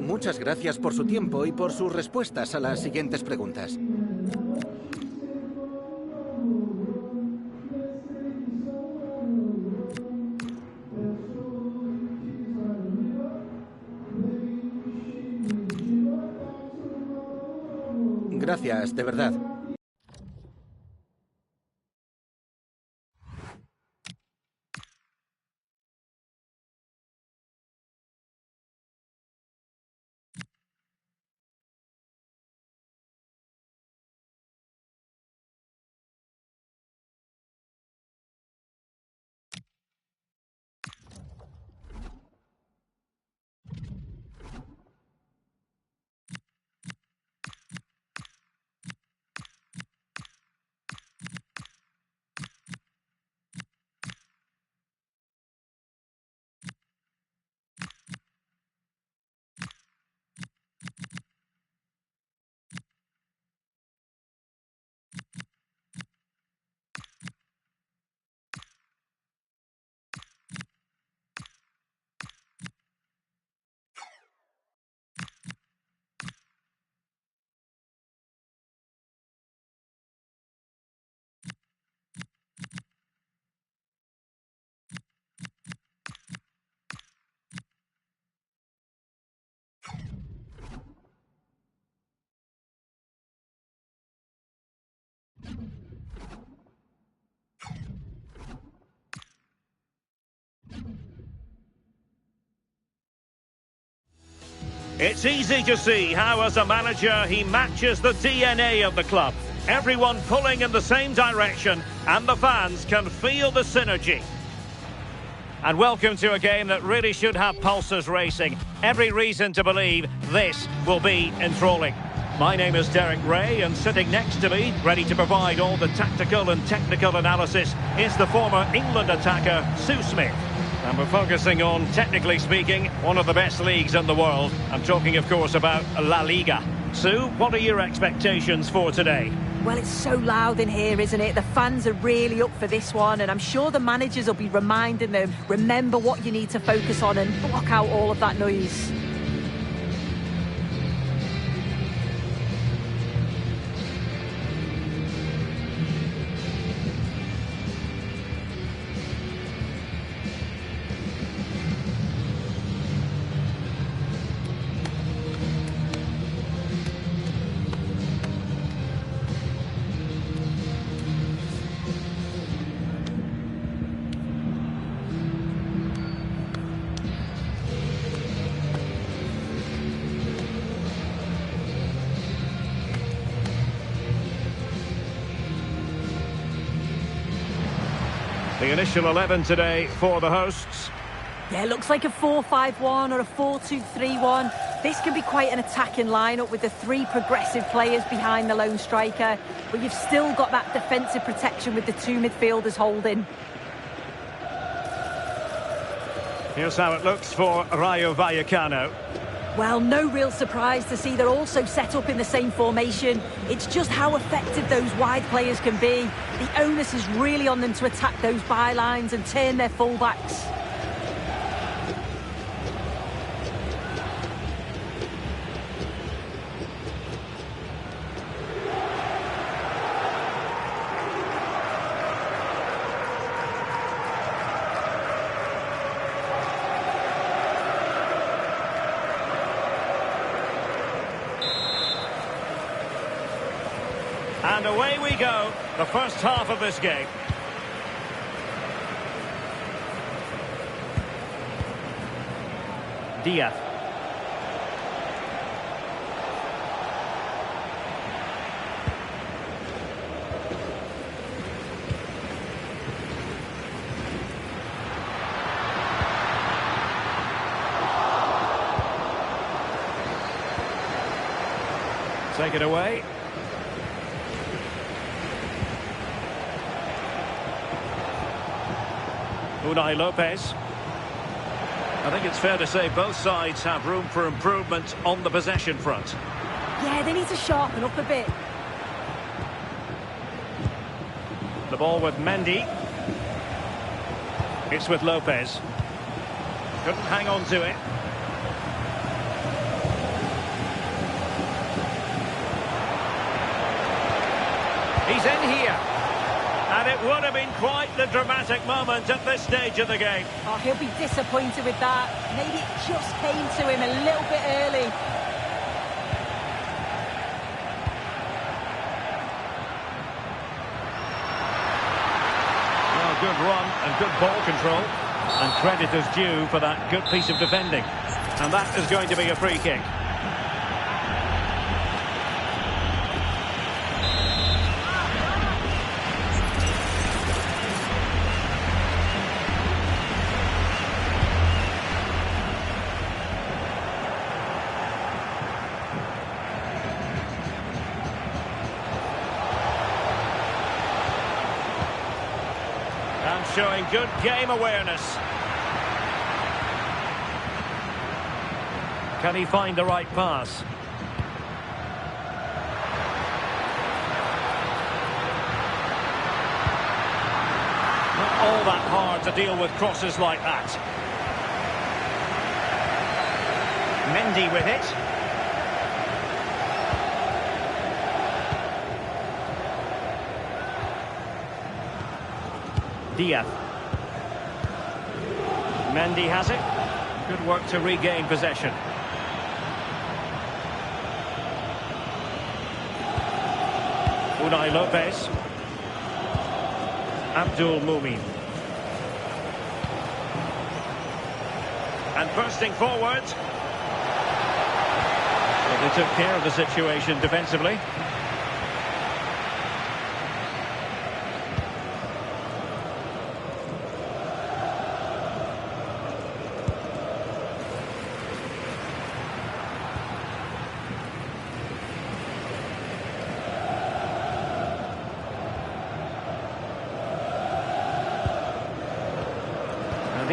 Muchas gracias por su tiempo y por sus respuestas a las siguientes preguntas. Gracias, de verdad. It's easy to see how, as a manager, he matches the DNA of the club. Everyone pulling in the same direction, and the fans can feel the synergy. And welcome to a game that really should have pulses racing. Every reason to believe this will be enthralling. My name is Derek Ray, and sitting next to me, ready to provide all the tactical and technical analysis, is the former England attacker, Sue Smith. And we're focusing on, technically speaking, one of the best leagues in the world. I'm talking, of course, about La Liga. Sue, what are your expectations for today? Well, it's so loud in here, isn't it? The fans are really up for this one, and I'm sure the managers will be reminding them, remember what you need to focus on and block out all of that noise. The initial 11 today for the hosts. Yeah, looks like a 4-5-1 or a 4-2-3-1. This can be quite an attacking lineup with the three progressive players behind the lone striker, but you've still got that defensive protection with the two midfielders holding. Here's how it looks for Rayo Vallecano. Well, no real surprise to see they're also set up in the same formation. It's just how effective those wide players can be. The onus is really on them to attack those bylines and turn their fullbacks. And away we go, the first half of this game. Diaz. Take it away. Unai Lopez. I think it's fair to say both sides have room for improvement on the possession front. Yeah, they need to sharpen up a bit. The ball with Mendy. It's with Lopez. Couldn't hang on to it. He's in here. And it would have been quite the dramatic moment at this stage of the game. Oh, he'll be disappointed with that. Maybe it just came to him a little bit early. Well, good run and good ball control. And credit is due for that good piece of defending. And that is going to be a free kick. Showing good game awareness. Can he find the right pass? Not all that hard to deal with crosses like that. Mendy with it. Diaz. Mendy has it. Good work to regain possession. Unai Lopez. Abdul Mumin. And bursting forward. Well, they took care of the situation defensively.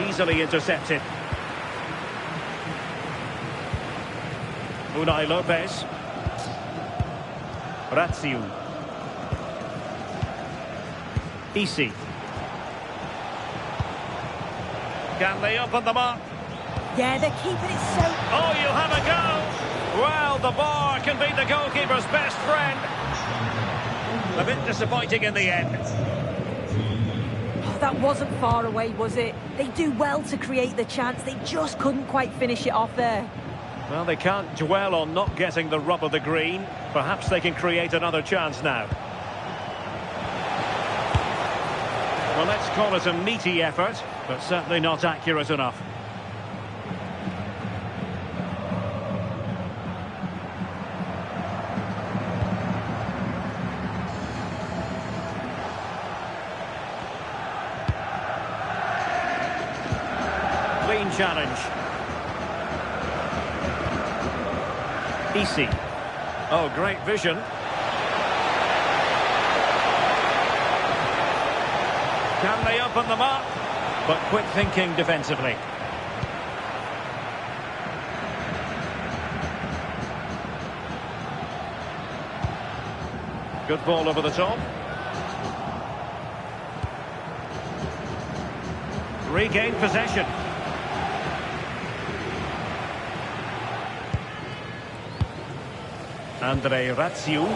Easily intercepted. Unai Lopez. Raziu. Isi. Can they open them up? Yeah, they're keeping it so... Oh, you'll have a go! Well, the bar can be the goalkeeper's best friend. A bit disappointing in the end. That wasn't far away, was it? They do well to create the chance. They just couldn't quite finish it off there. Well, they can't dwell on not getting the rub of the green. Perhaps they can create another chance now. Well, let's call it a meaty effort, but certainly not accurate enough. Challenge. Easy. Oh, great vision. Can they open them up? But quick thinking defensively. Good ball over the top. Regained possession. Ratsiu.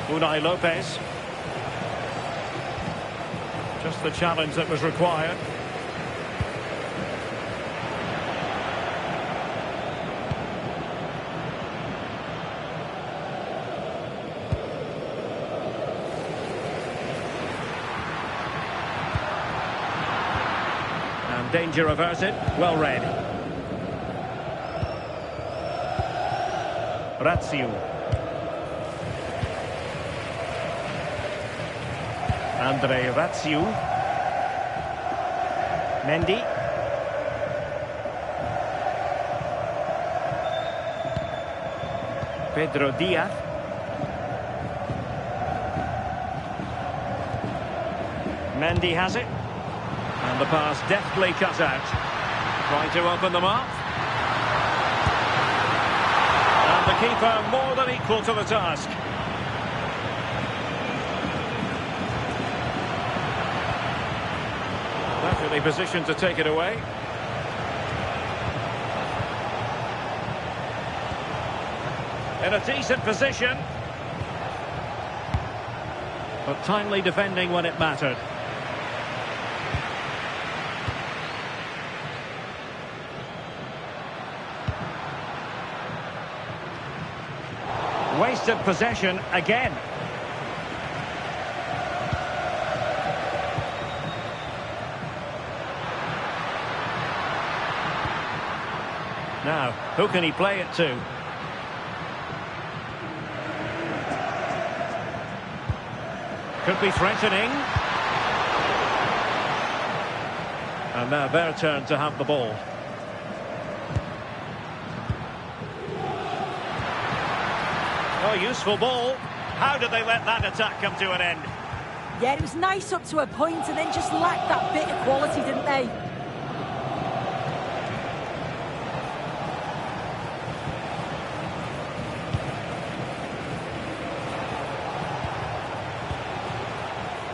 Unai Lopez. Just the challenge that was required. And danger averted. Well read. Ratsiu. Ratsiu. Mendy. Pedro Diaz. Mendy has it. And the pass deftly cut out. Trying to open them up. And the keeper more than equal to the task. Perfectly positioned to take it away. In a decent position. But timely defending when it mattered. Wasted possession again. Now, who can he play it to? Could be threatening. And now their turn to have the ball. Oh, useful ball. How did they let that attack come to an end? Yeah, it was nice up to a point and then just lacked that bit of quality, didn't they?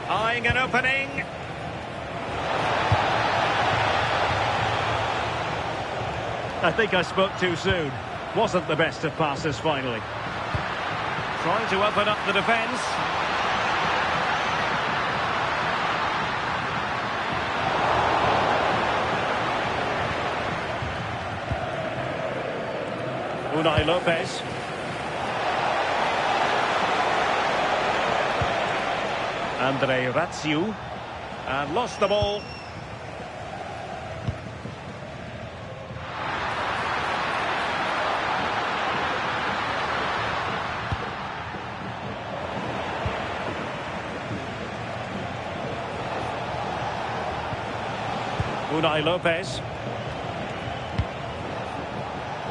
Eyeing an opening. I think I spoke too soon. Wasn't the best of passes finally. Trying to open up the defence. Unai Lopez. Ratsiu. And lost the ball. Unai Lopez.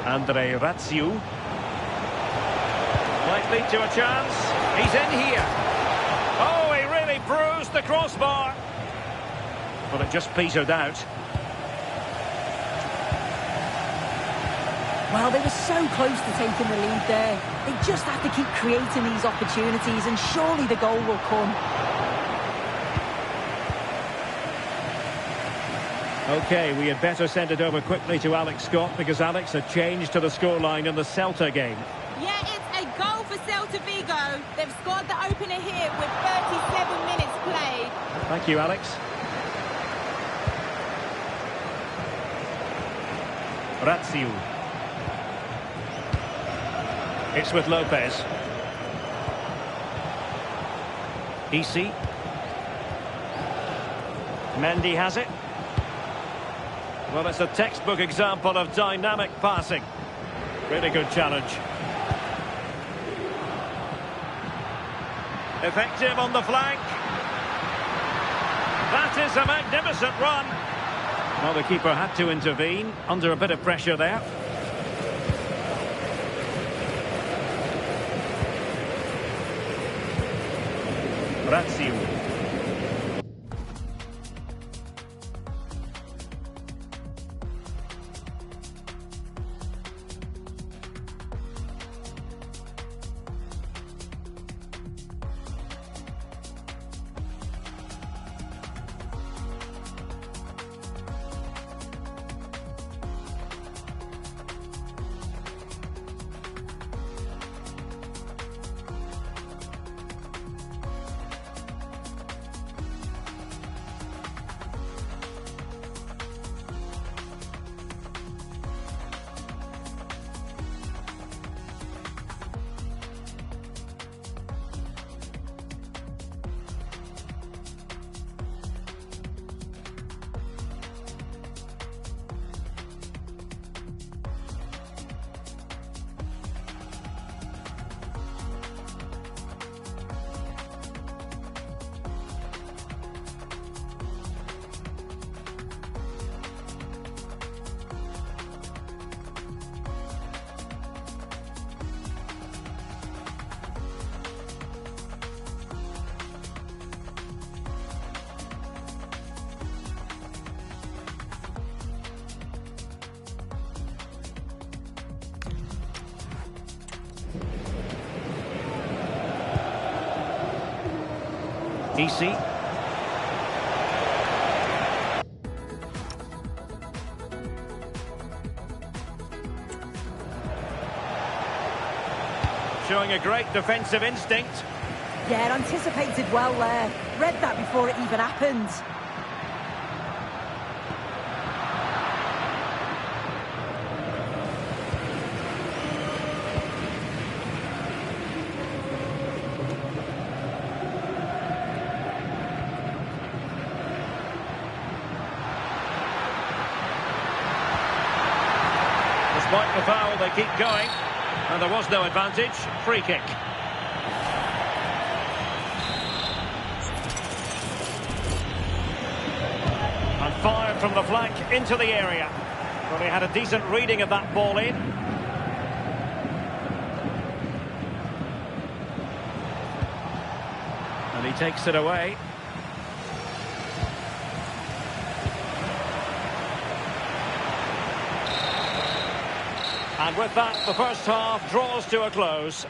Ratsiu. Might lead to a chance. He's in here. Oh, he really bruised the crossbar. But it just petered out. Well, they were so close to taking the lead there. They just have to keep creating these opportunities and surely the goal will come. OK, we had better send it over quickly to Alex Scott because Alex had changed to the scoreline in the Celta game. Yeah, it's a goal for Celta Vigo. They've scored the opener here with 37 minutes played. Thank you, Alex. Ratsiu. It's with Lopez. Easy. Mendy has it. Well, it's a textbook example of dynamic passing. Really good challenge. Effective on the flank. That is a magnificent run. Well, the keeper had to intervene under a bit of pressure there. Razio. Easy. Showing a great defensive instinct. Yeah, anticipated well there. Read that before it even happened. Despite the foul, they keep going. And there was no advantage. Free kick. And fired from the flank into the area. Well, he had a decent reading of that ball in. And he takes it away. And with that, the first half draws to a close.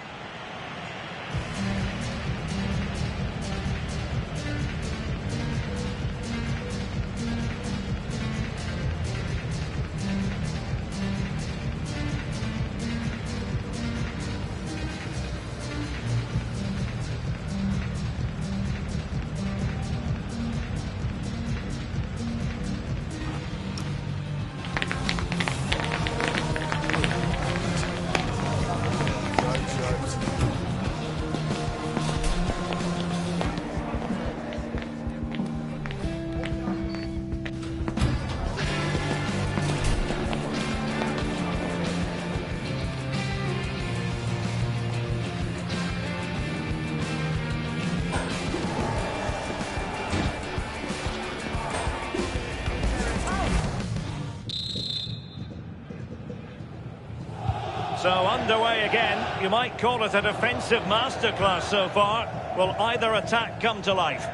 So underway again. You might call it a defensive masterclass so far. Will either attack come to life?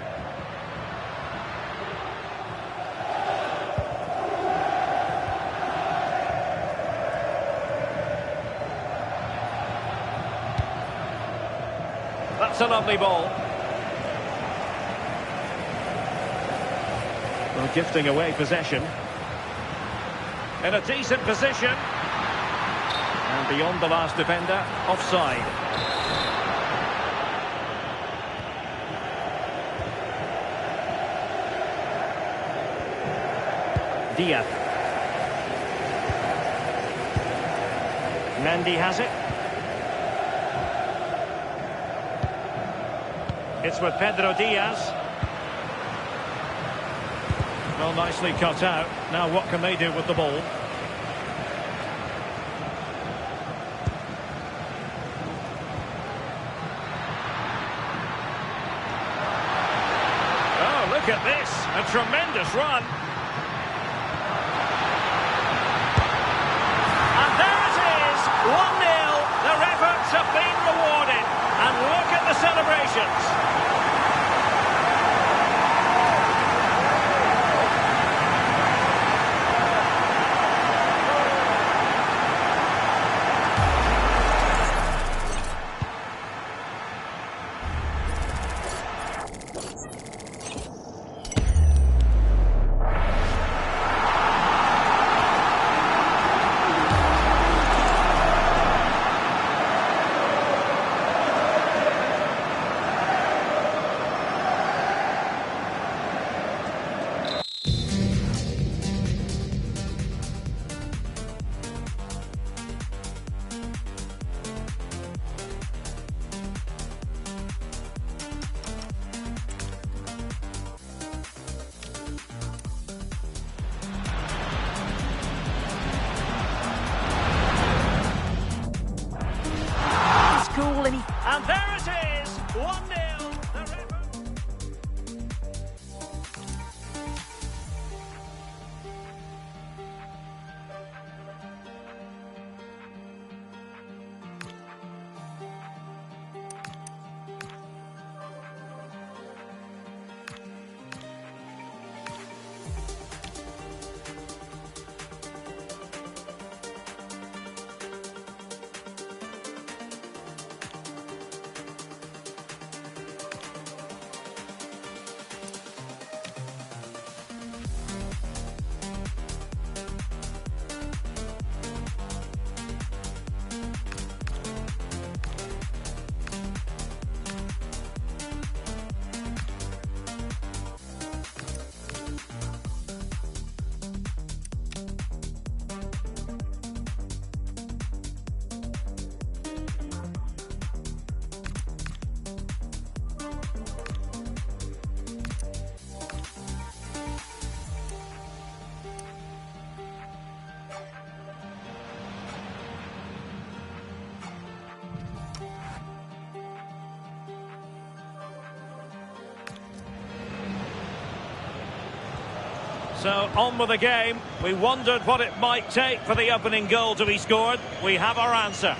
That's a lovely ball. Well, gifting away possession. In a decent position. And beyond the last defender, offside. Diaz. Mendy has it. It's with Pedro Diaz. Well, nicely cut out. Now what can they do with the ball? look at this, a tremendous run. And there it is, 1-0. Their efforts have been rewarded. And look at the celebrations. And there it is, 1-0. So on with the game. We wondered what it might take for the opening goal to be scored. We have our answer.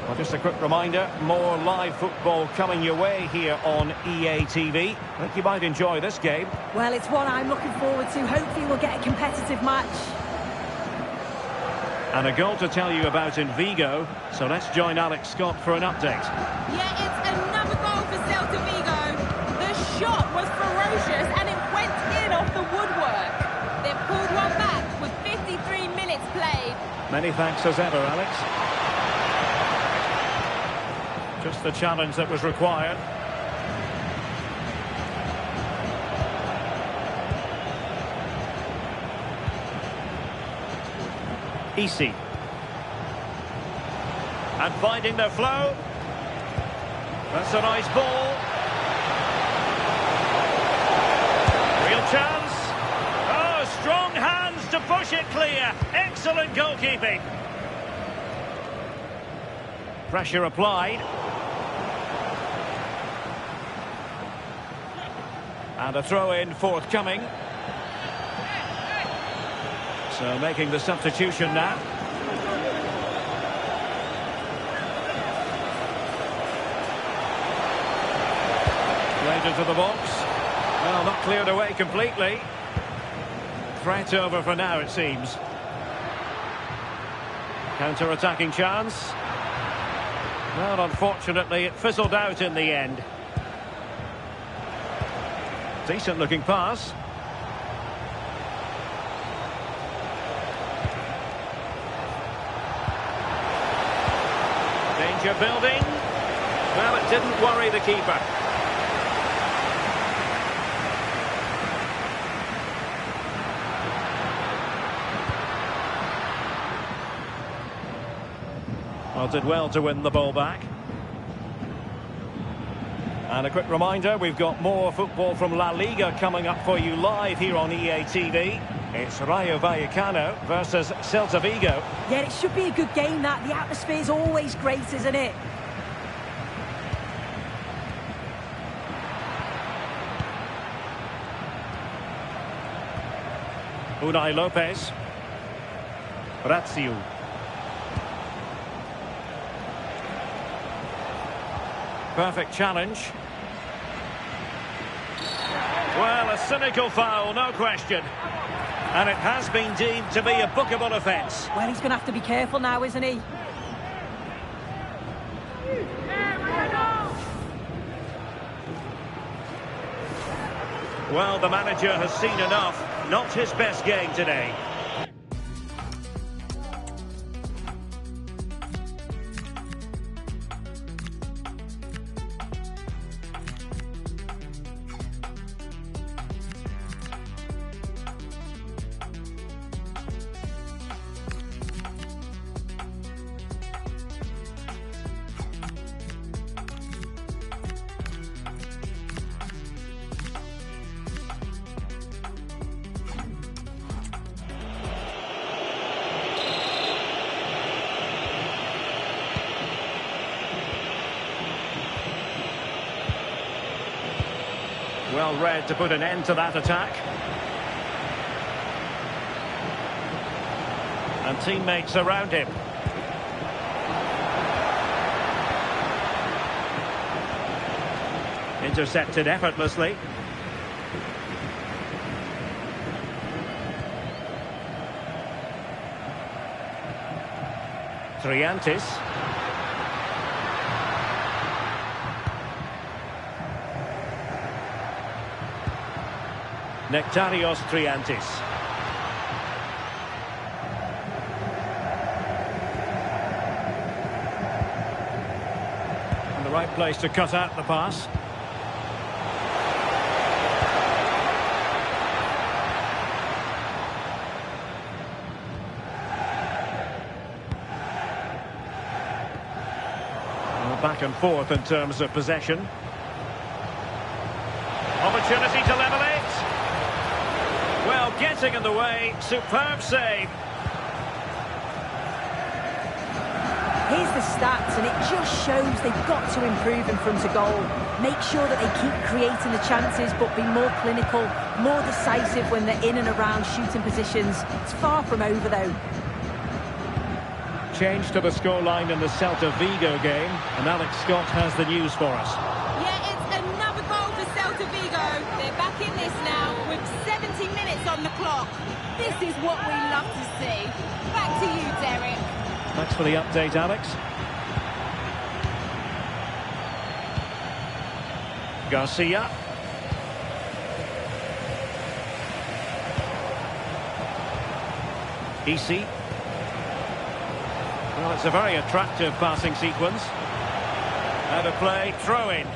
Well, just a quick reminder, more live football coming your way here on EA TV. I think you might enjoy this game. Well, it's one I'm looking forward to. Hopefully we'll get a competitive match. And a goal to tell you about in Vigo. So let's join Alex Scott for an update. Yeah, it's another goal for Celta Vigo. The shot was ferocious and it went in off the woodwork. They've pulled one back with 53 minutes played. Many thanks as ever, Alex. Just the challenge that was required. Easy. And finding their flow. That's a nice ball. Real chance. Oh, strong hands to push it clear. Excellent goalkeeping. Pressure applied. And a throw-in forthcoming. So making the substitution now. Played into the box. Well, not cleared away completely. Threat over for now, it seems. Counter-attacking chance. Well, unfortunately, it fizzled out in the end. Decent-looking pass. Danger building. Well, it didn't worry the keeper. Well, did well to win the ball back. And a quick reminder, we've got more football from La Liga coming up for you live here on EA TV. It's Rayo Vallecano versus Celta Vigo. Yeah, it should be a good game, that. The atmosphere's always great, isn't it? Unai Lopez. Razio. Perfect challenge. Well, a cynical foul, no question. And it has been deemed to be a bookable offence. Well, he's going to have to be careful now, isn't he? Well, the manager has seen enough. Not his best game today. Well read to put an end to that attack. And teammates around him. Intercepted effortlessly. Triantis. Nectarios Triantis. And the right place to cut out the pass. Well, back and forth in terms of possession. Opportunity to level it. Well, getting in the way, superb save. Here's the stats, and it just shows they've got to improve in front of goal. Make sure that they keep creating the chances, but be more clinical, more decisive when they're in and around shooting positions. It's far from over, though. Change to the scoreline in the Celta Vigo game, and Alex Scott has the news for us. Yeah, it's another goal for Celta Vigo. They're back in this now with 70 minutes on the clock. This is what we love to see. Back to you, Derek. Thanks for the update, Alex. Garcia. Isi. Well, it's a very attractive passing sequence. Out of play, throw in.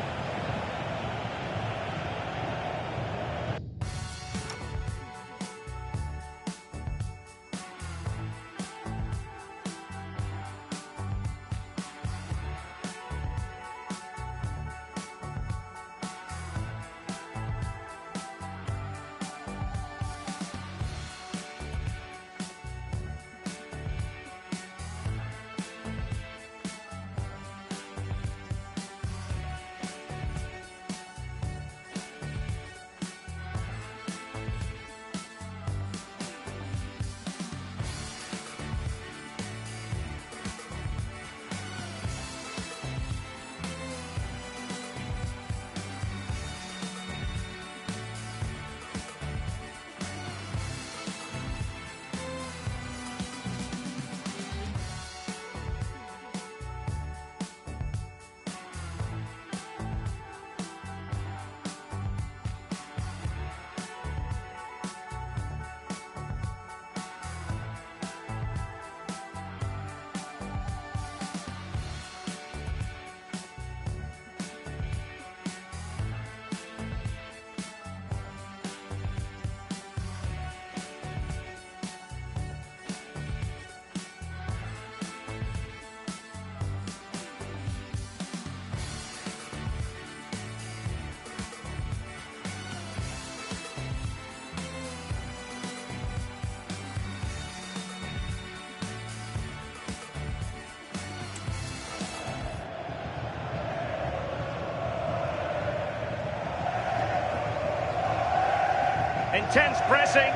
Intense pressing.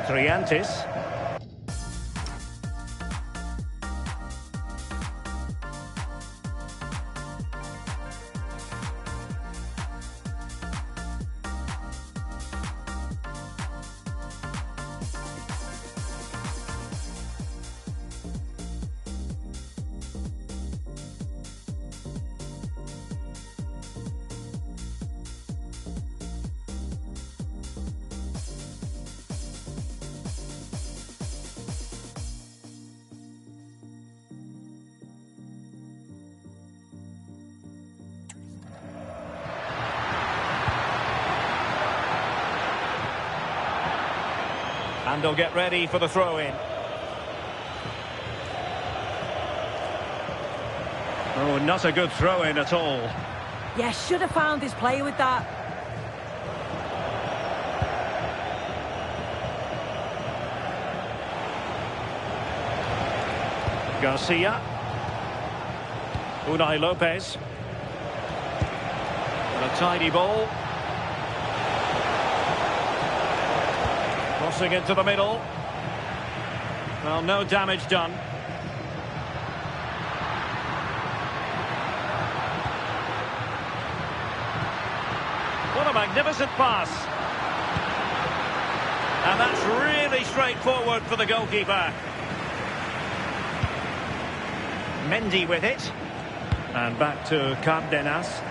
Triantis. And they'll get ready for the throw-in. Oh, not a good throw-in at all. Yeah, should have found his player with that. Garcia. Unai Lopez. And a tidy ball. Crossing into the middle. Well, no damage done. What a magnificent pass. And that's really straightforward for the goalkeeper. Mendy with it. And back to Cárdenas.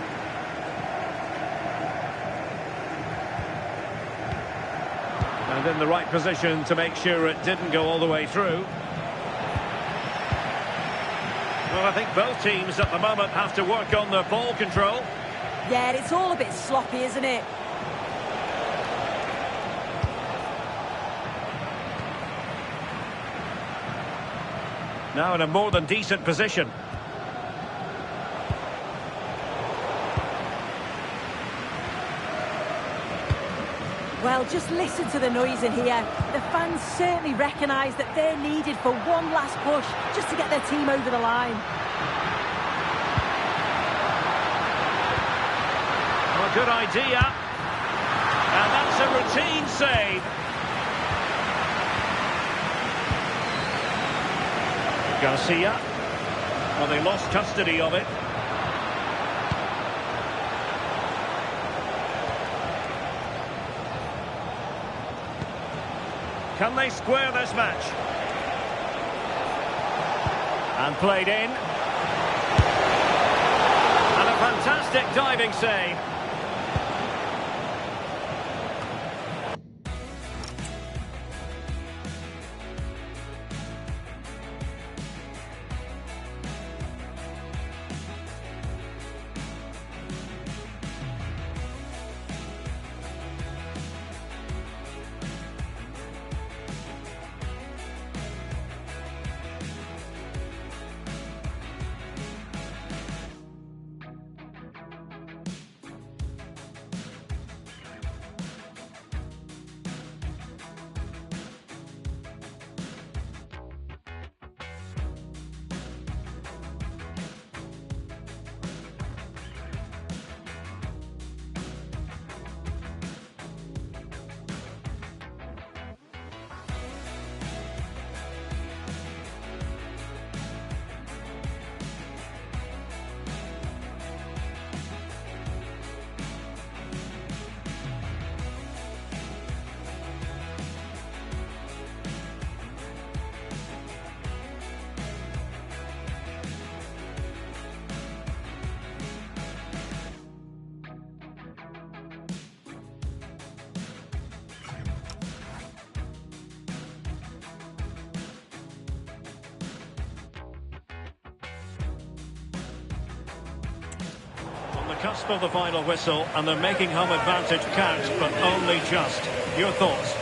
And in the right position to make sure it didn't go all the way through. Well, I think both teams at the moment have to work on their ball control. Yeah, it's all a bit sloppy, isn't it? Now in a more than decent position. Well, just listen to the noise in here. The fans certainly recognise that they're needed for one last push just to get their team over the line. Well, good idea. And that's a routine save. Garcia. Well, they lost custody of it. Can they square this match? And played in. And a fantastic diving save. Cusp of the final whistle, and they're making home advantage count, but only just. Your thoughts?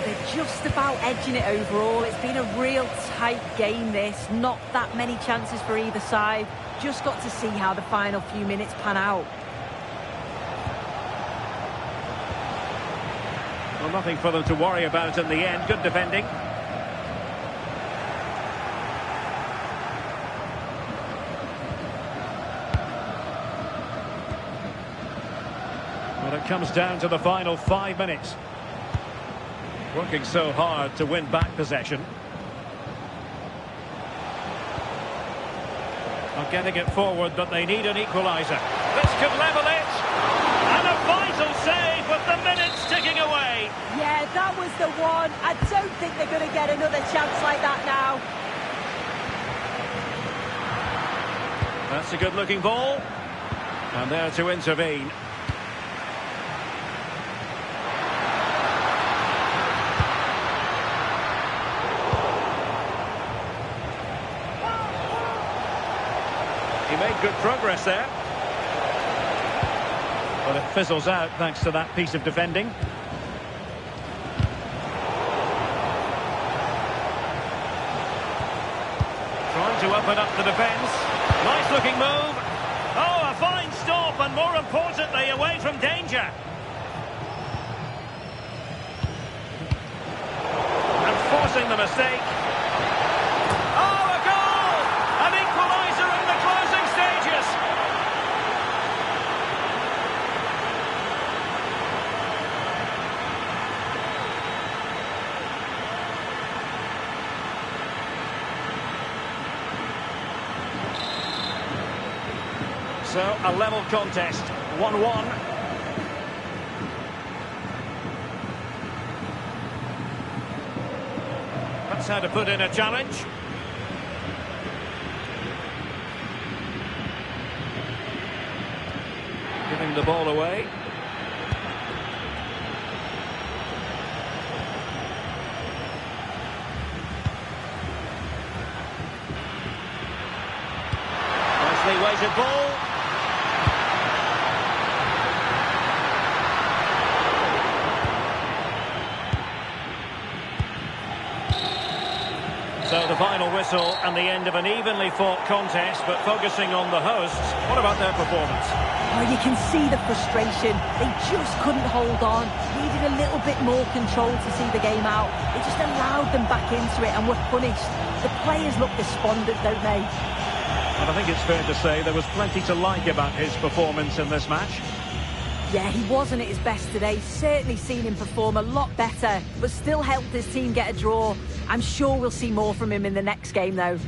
They're just about edging it overall. It's been a real tight game, this. Not that many chances for either side. Just got to see how the final few minutes pan out. Well, nothing for them to worry about in the end. Good defending. Well, it comes down to the final 5 minutes. Working so hard to win back possession. Not getting it forward, but they need an equaliser. This could level it. And a vital save with the minutes ticking away. Yeah, that was the one. I don't think they're going to get another chance like that now. That's a good-looking ball. And there to intervene. He made good progress there. But it fizzles out thanks to that piece of defending. Trying to open up the defence. Nice looking move. Oh, a fine stop, and more importantly, away from danger. And forcing the mistake. Oh, a goal! An equaliser in the closing stages. So, a level contest, 1-1. That's how to put in a challenge. Giving the ball away. Nicely weighted ball. So the final whistle and the end of an evenly fought contest, but focusing on the hosts, what about their performance? Oh, you can see the frustration. They just couldn't hold on. Needed a little bit more control to see the game out. It just allowed them back into it and were punished. The players look despondent, don't they? And I think it's fair to say there was plenty to like about his performance in this match. Yeah, he wasn't at his best today. Certainly seen him perform a lot better, but still helped his team get a draw. I'm sure we'll see more from him in the next game, though.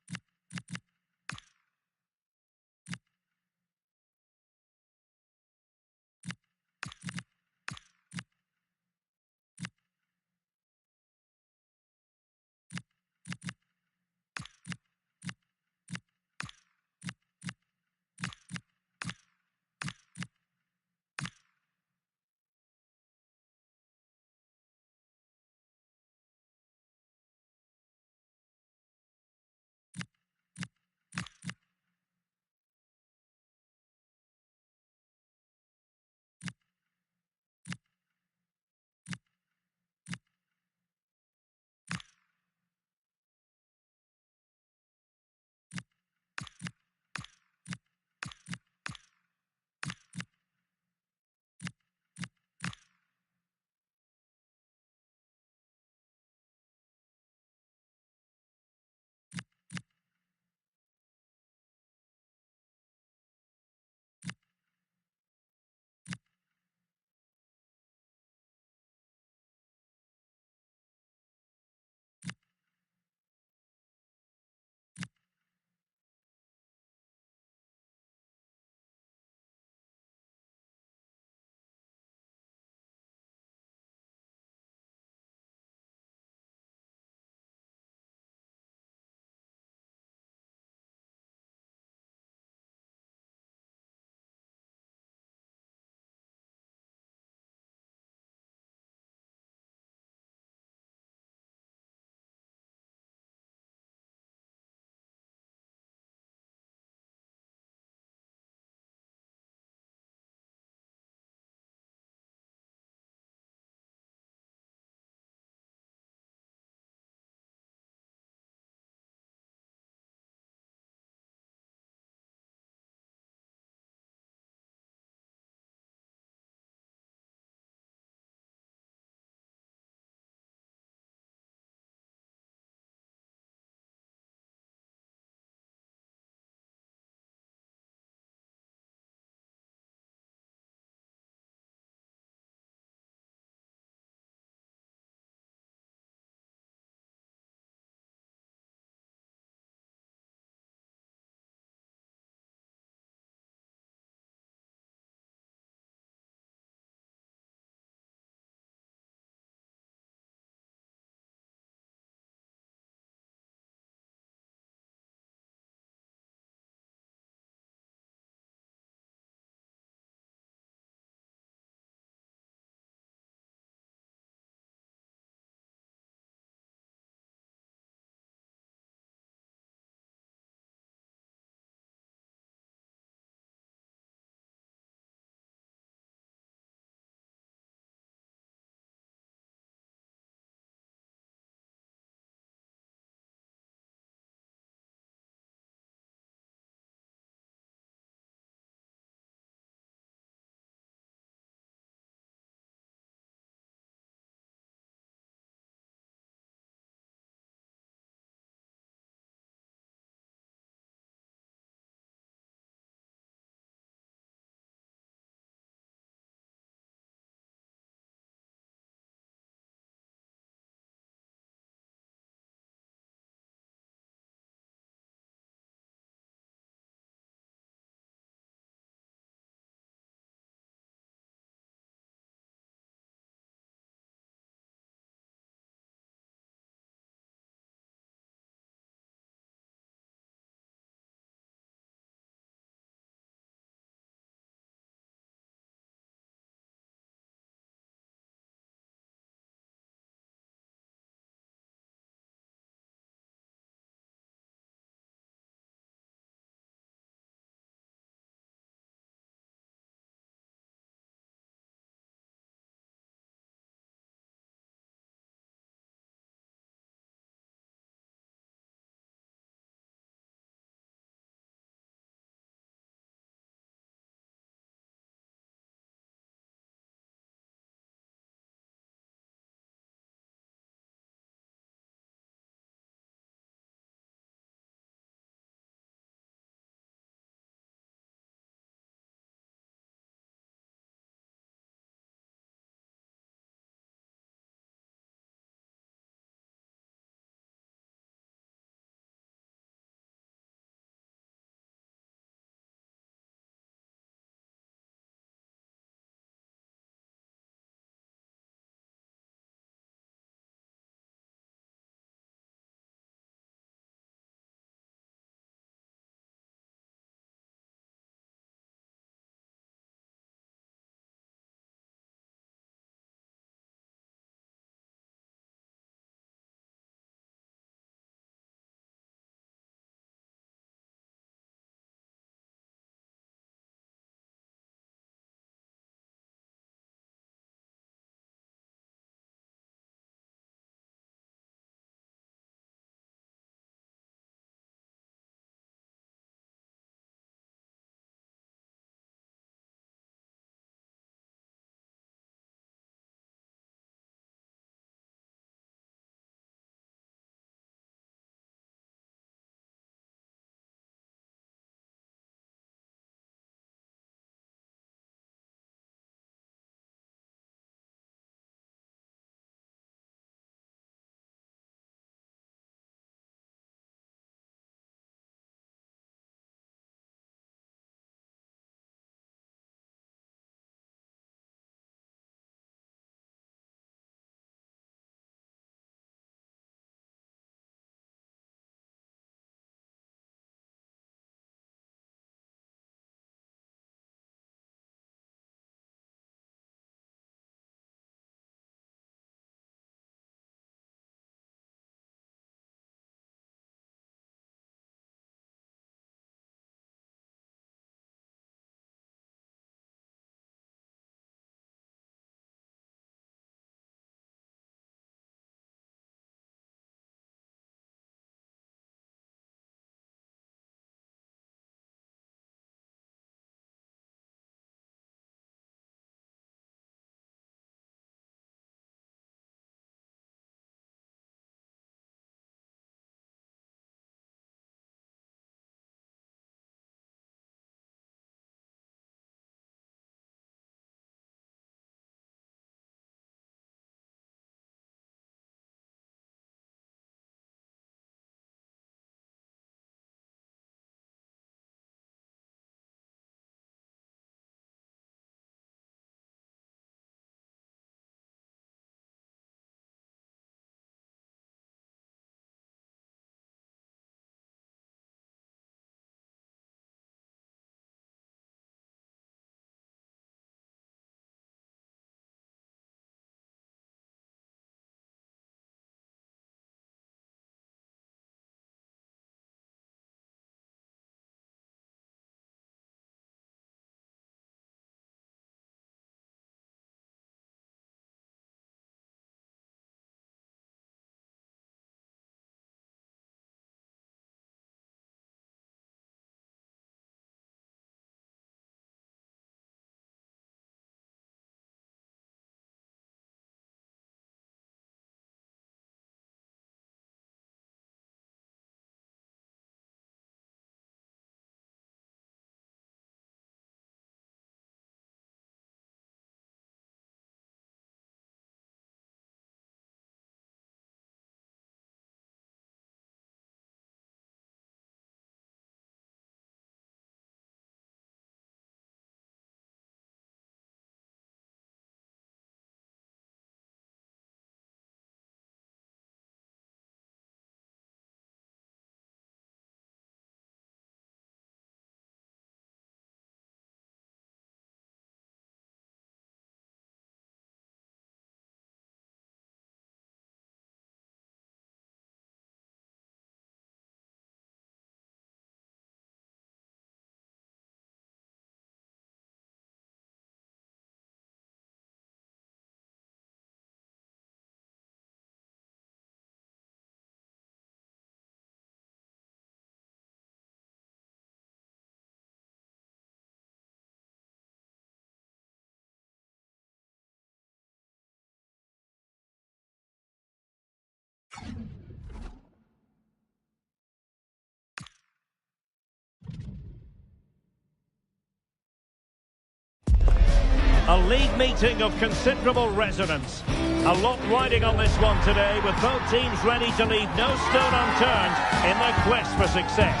A league meeting of considerable resonance. A lot riding on this one today, with both teams ready to leave no stone unturned in their quest for success.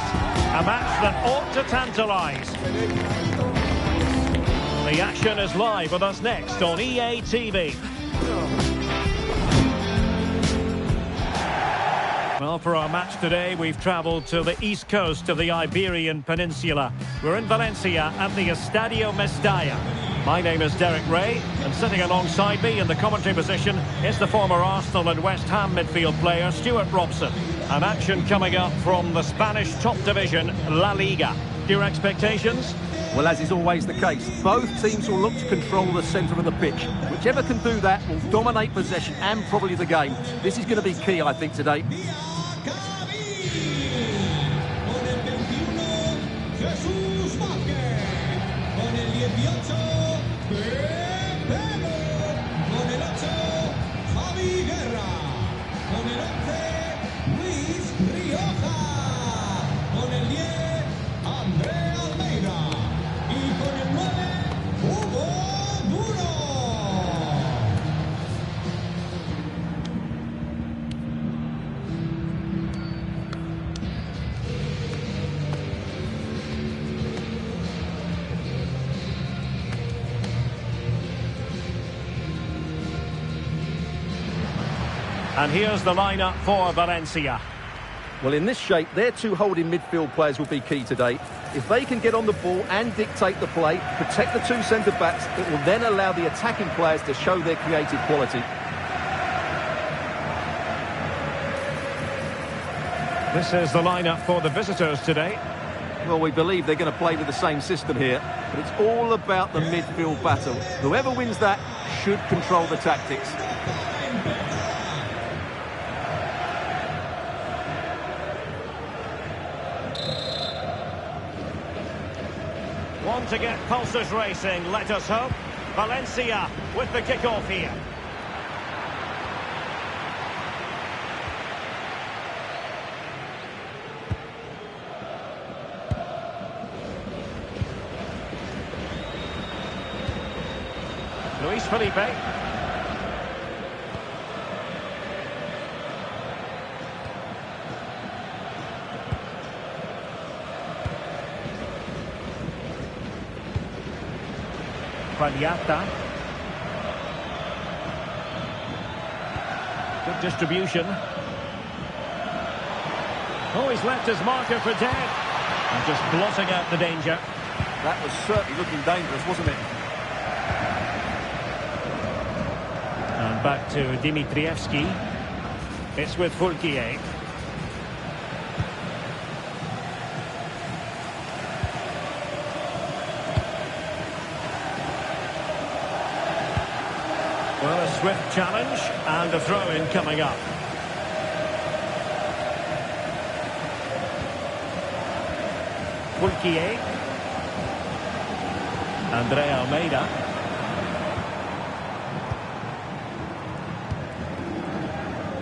A match that ought to tantalise. The action is live with us next on EA TV. Well, for our match today, we've travelled to the east coast of the Iberian Peninsula. We're in Valencia at the Estadio Mestalla. My name is Derek Ray, and sitting alongside me in the commentary position is the former Arsenal and West Ham midfield player, Stuart Robson. An action coming up from the Spanish top division, La Liga. Your expectations? Well, as is always the case, both teams will look to control the centre of the pitch. Whichever can do that will dominate possession and probably the game. This is going to be key, I think, today. And here's the lineup for Valencia. Well, in this shape, their two holding midfield players will be key today. If they can get on the ball and dictate the play, protect the two centre-backs, it will then allow the attacking players to show their creative quality. This is the lineup for the visitors today. Well, we believe they're going to play with the same system here, but it's all about the midfield battle. Whoever wins that should control the tactics. One to get pulses racing, let us hope. Valencia with the kick-off here. Luis Felipe. Quagliata. Good distribution. Oh, he's left his marker for dead. And just blotting out the danger. That was certainly looking dangerous, wasn't it? And back to Dimitrievski. It's with Fulquier. Well, a swift challenge and a throw-in coming up. Fulquier. Andre Almeida.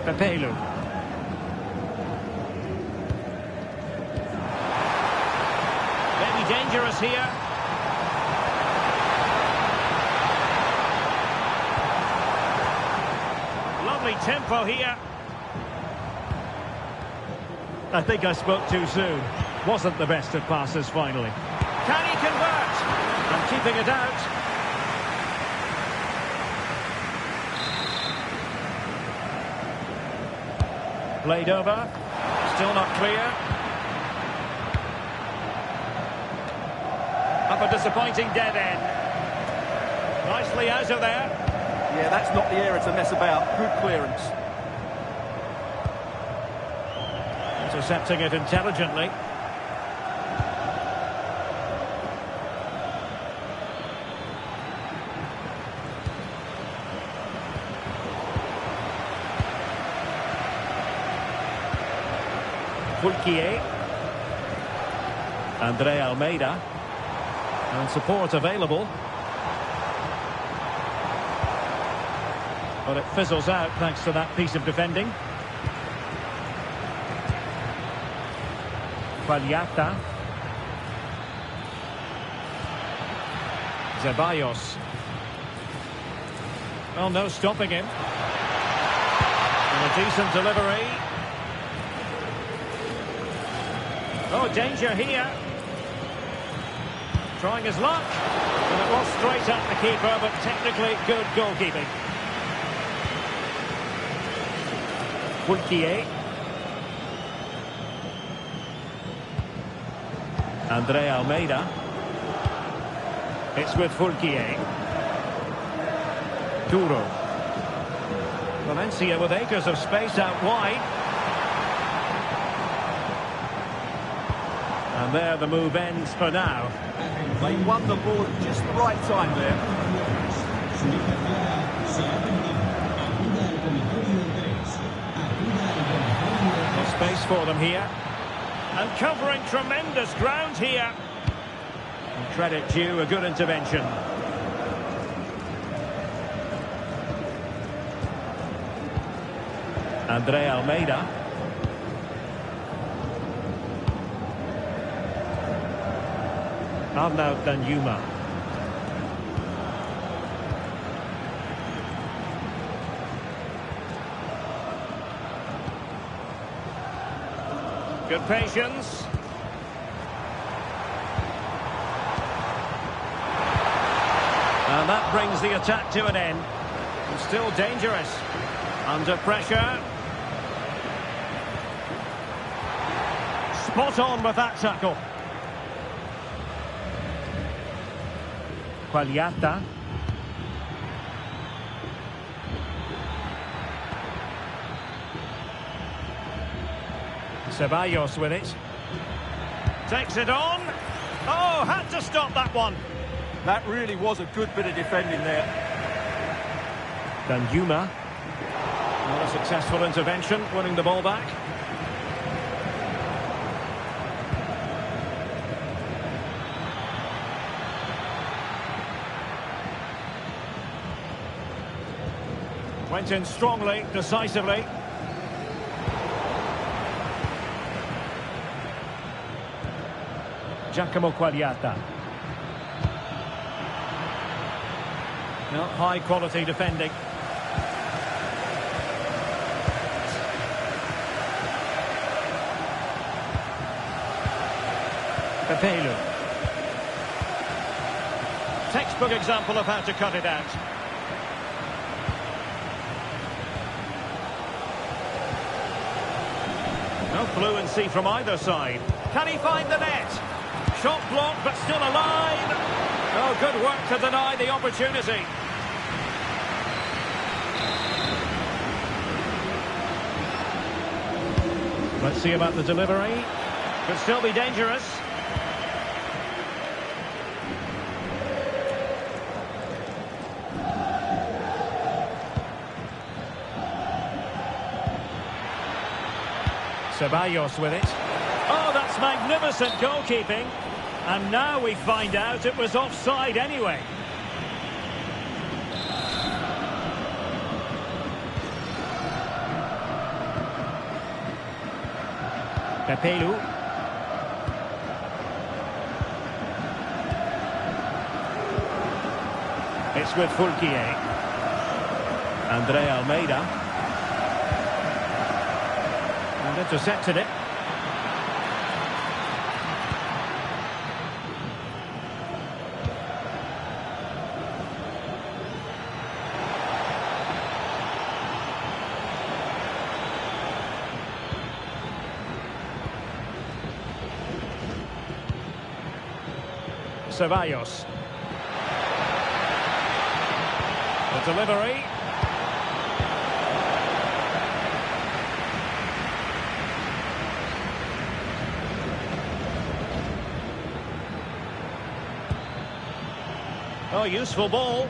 Pepelu. Maybe dangerous here. Lovely tempo here. I think I spoke too soon. Wasn't the best of passes finally. Can he convert? And keeping it out. Played over. Still not clear. Up a disappointing dead end. Nicely out of there. Yeah, that's not the area to mess about. Good clearance. Intercepting it intelligently. Fulquier. Andre Almeida. And support available. But it fizzles out thanks to that piece of defending. Quagliata. Ceballos. Well, no stopping him. And a decent delivery. Oh, danger here. Trying his luck. And it was straight at the keeper, but technically good goalkeeping. Fulquier. Andre Almeida. It's with Fulquier. Duro. Valencia with acres of space out wide. And there the move ends for now. They won the ball at just the right time there. No space for them here. And covering tremendous ground here. And credit due, a good intervention. Andre Almeida. Arnaud Danjuma. Good patience. And that brings the attack to an end. And still dangerous. Under pressure. Spot on with that tackle. Quagliata. Ceballos with it. Takes it on. Oh, had to stop that one. That really was a good bit of defending there. Danjuma. Not a successful intervention, winning the ball back. Went in strongly, decisively. Giacomo Quagliata. No, high quality defending. Pepelu. Textbook example of how to cut it out. No fluency from either side. Can he find the net? Shot blocked, but still alive. Oh, good work to deny the opportunity. Let's see about the delivery. Could still be dangerous. Ceballos with it. Oh, that's magnificent goalkeeping. And now we find out it was offside anyway. Pepelu. It's with Fulquier. Andre Almeida. And intercepted it. Ceballos. The delivery. Oh, useful ball.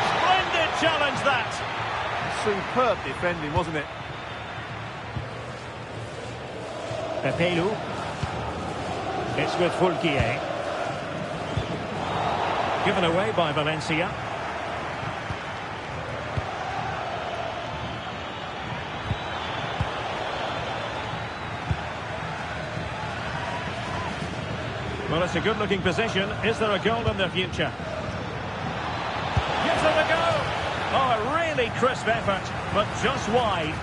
Splendid challenge that. Superb defending, wasn't it? Pepelu. It's with Fulquier. Given away by Valencia. Well, it's a good-looking position. Is there a goal in the future? Gives it a go! Oh, a really crisp effort, but just wide.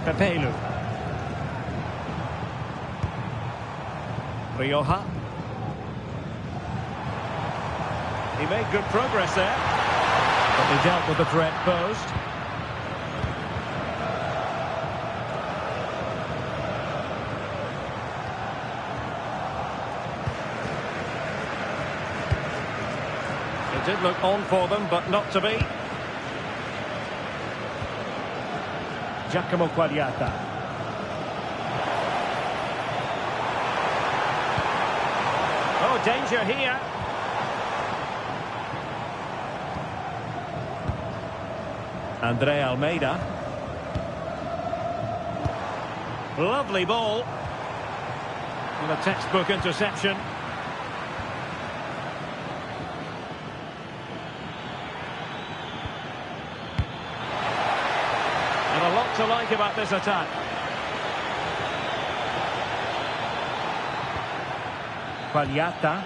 Pepelu. Rioja. He made good progress there, but he dealt with the threat posed. It did look on for them, but not to be. Giacomo Quagliata. Oh, danger here. Andre Almeida. Lovely ball. With a textbook interception. And a lot to like about this attack. Quagliata.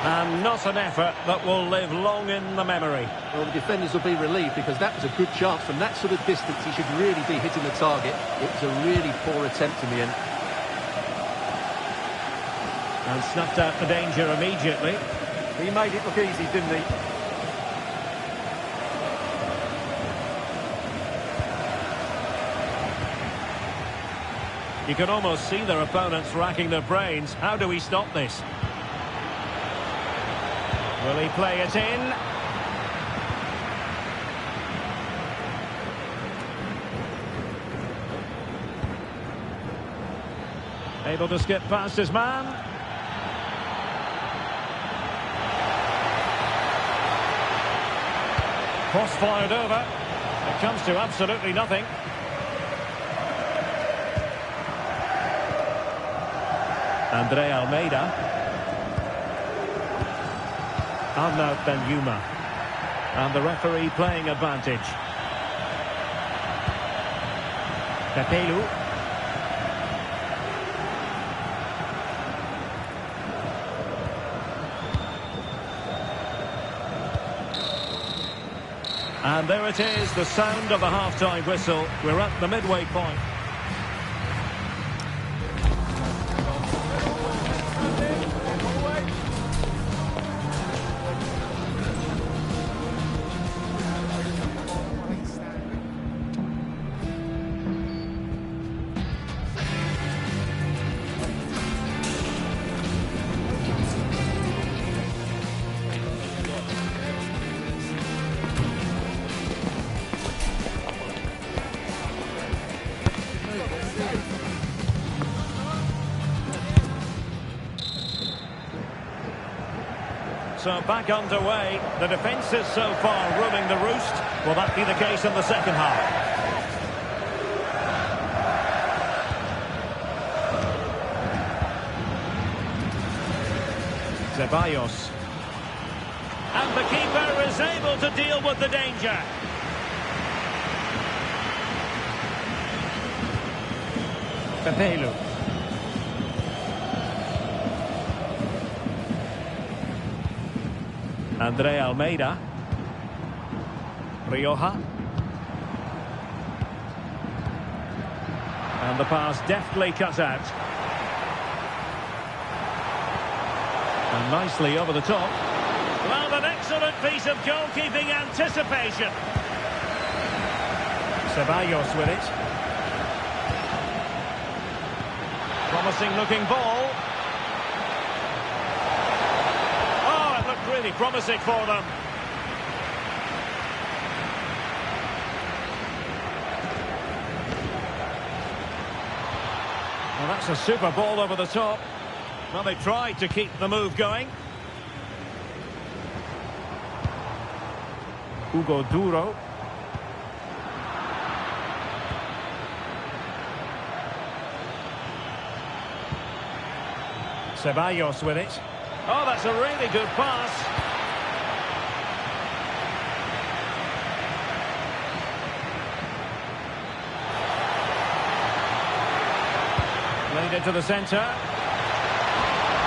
And not an effort that will live long in the memory. Well, the defenders will be relieved because that was a good chance. From that sort of distance, he should really be hitting the target. It was a really poor attempt in the end. And snuffed out the danger immediately. He made it look easy, didn't he? You can almost see their opponents racking their brains. How do we stop this? Will he play it in? Able to skip past his man. Cross fired over. It comes to absolutely nothing. Andre Almeida. Arnaud Benyouma. And the referee playing advantage. Pepelu. And there it is, the sound of the half-time whistle. We're at the midway point. So back underway. The defence is so far ruling the roost. Will that be the case in the second half? Ceballos. And the keeper is able to deal with the danger. Pepelu. Andre Almeida. Rioja. And the pass deftly cut out. And nicely over the top. Well, an excellent piece of goalkeeping anticipation. Ceballos with it. Promising looking ball. Really promising for them. Well, that's a super ball over the top. Well, they tried to keep the move going. Hugo Duro. Ceballos with it. Oh, that's a really good pass. Laid into the centre.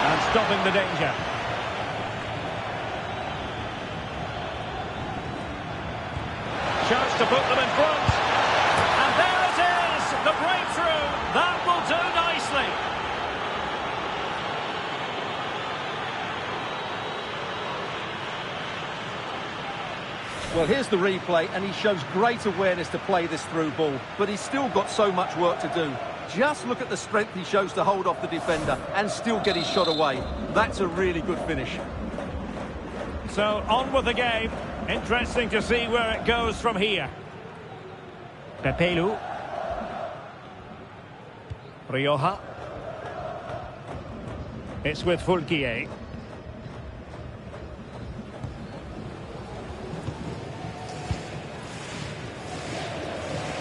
And stopping the danger. Chance to put them in front. And there it is! The breakthrough! That will do nicely. Well, here's the replay, and he shows great awareness to play this through ball, but he's still got so much work to do. Just look at the strength he shows to hold off the defender and still get his shot away. That's a really good finish. So, on with the game. Interesting to see where it goes from here. Pepelu. Rioja. It's with Fulquier.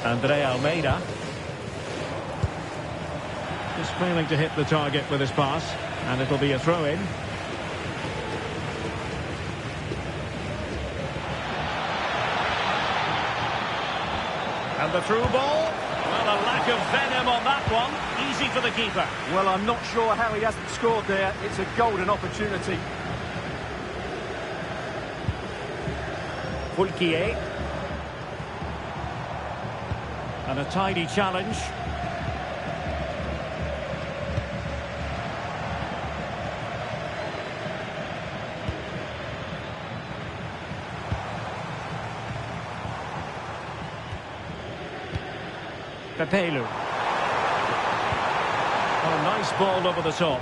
Andre Almeida. Just failing to hit the target with his pass. And it'll be a throw-in. And the through ball. Well, a lack of venom on that one. Easy for the keeper. Well, I'm not sure how he hasn't scored there. It's a golden opportunity. Fulquier. And a tidy challenge. Pepelu. Oh, nice ball over the top.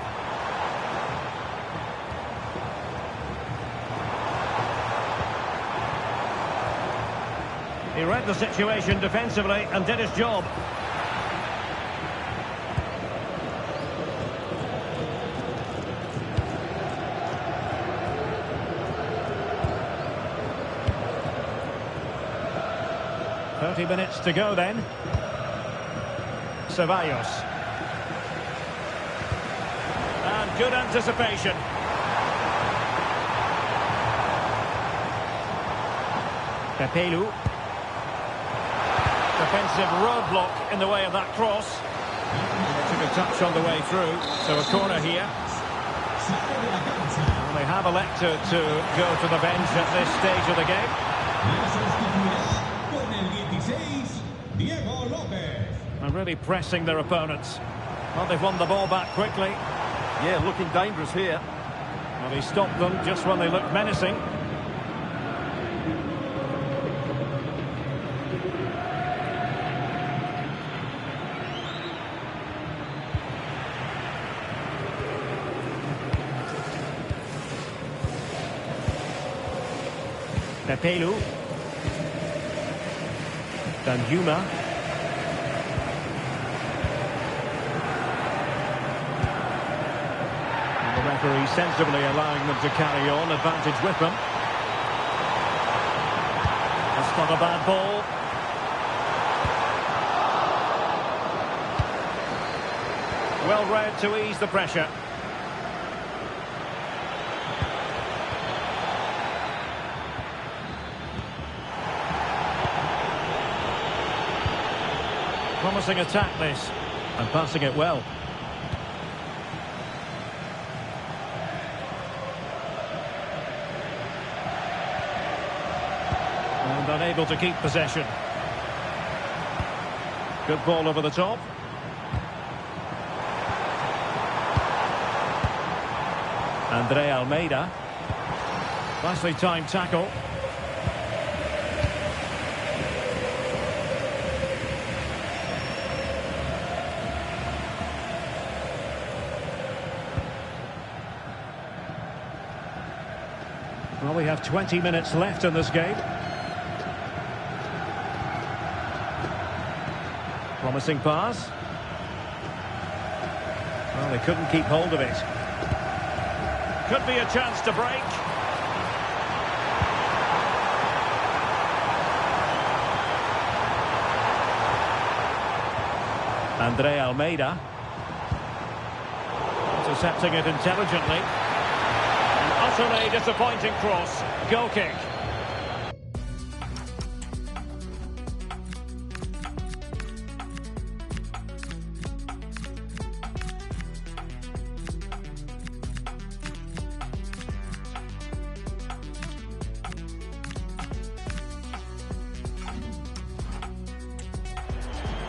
He read the situation defensively and did his job. "30 minutes to go then. Ceballos. And good anticipation. Pepelu. Defensive roadblock in the way of that cross. Took a touch on the way through, so a corner here. Well, they have elected to go to the bench at this stage of the game. And really pressing their opponents. Well, they've won the ball back quickly. Yeah, looking dangerous here. Well, he stopped them just when they looked menacing. Pepelu. Danjuma. The referee sensibly allowing them to carry on, advantage with them. That's not a bad ball. Well read to ease the pressure. Promising attack this, and passing it well. And unable to keep possession. Good ball over the top. Andre Almeida. Nicely timed tackle. Well, we have 20 minutes left in this game. Promising pass. Well, they couldn't keep hold of it. Could be a chance to break. Andre Almeida. Intercepting it intelligently. Utterly disappointing cross. Goal kick.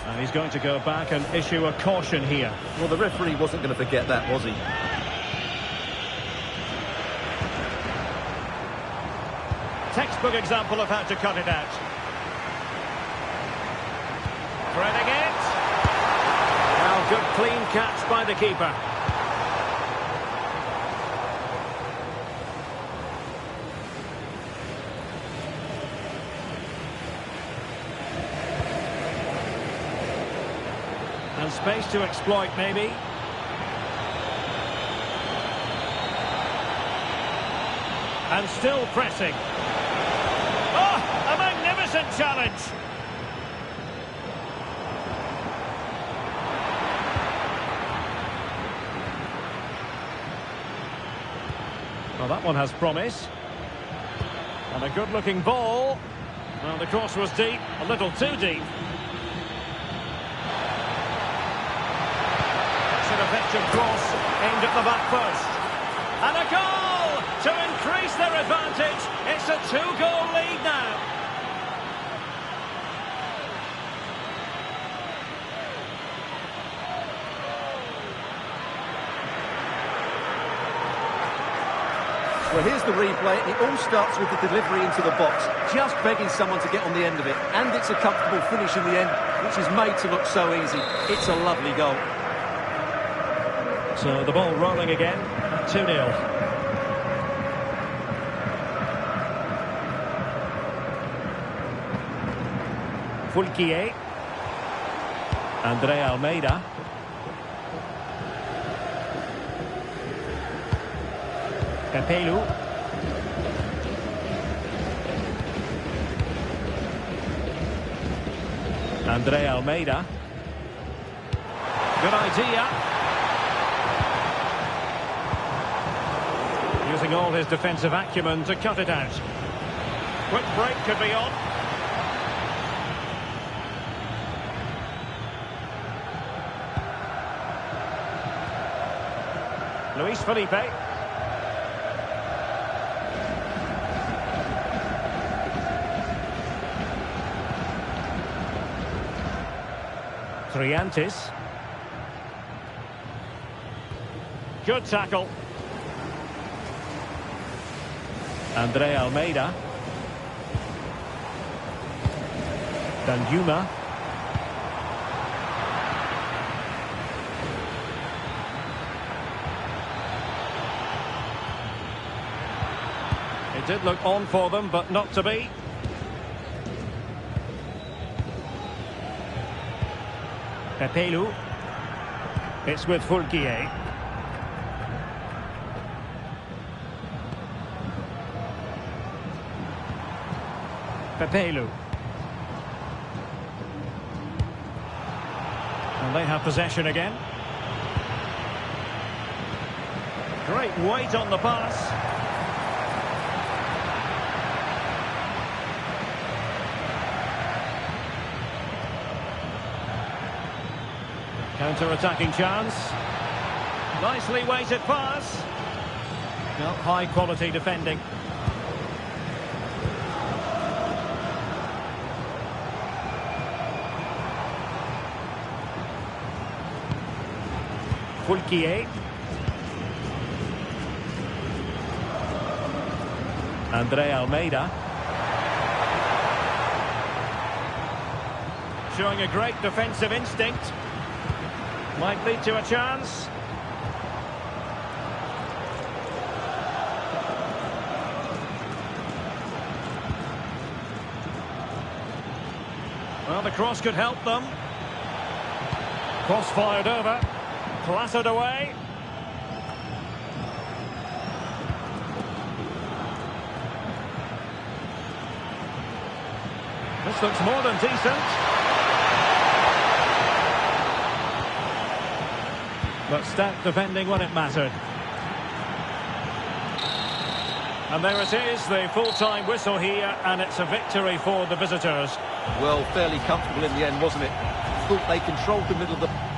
And he's going to go back and issue a caution here. Well, the referee wasn't going to forget that, was he? Textbook example of how to cut it out. Threading it. Well, good clean catch by the keeper. And space to exploit, maybe. And still pressing. Oh, a magnificent challenge. Well, that one has promise. And a good-looking ball. Well, the cross was deep, a little too deep. An effective cross aimed at the back post. And a goal to increase their advantage. It's a two-goal lead now. Well, here's the replay. It all starts with the delivery into the box, just begging someone to get on the end of it. And it's a comfortable finish in the end, which is made to look so easy. It's a lovely goal. So the ball rolling again, 2-0. Fulquier. Andre Almeida. Capello. Andre Almeida. Good idea. Using all his defensive acumen to cut it out. Quick break could be on. Luis Felipe. Triantis. Good tackle. Andre Almeida. Danjuma. It did look on for them, but not to be. Capello. It's with Fulquier. Capello. And they have possession again. Great weight on the pass. Counter-attacking chance. Nicely weighted pass. Well, high quality defending. Fulquier. Andre Almeida. Showing a great defensive instinct. Might lead to a chance. Well, the cross could help them. Cross fired over. Clattered away. This looks more than decent. But stout defending when it mattered. And there it is, the full-time whistle here, and it's a victory for the visitors. Well, fairly comfortable in the end, wasn't it? Thought they controlled the middle of the...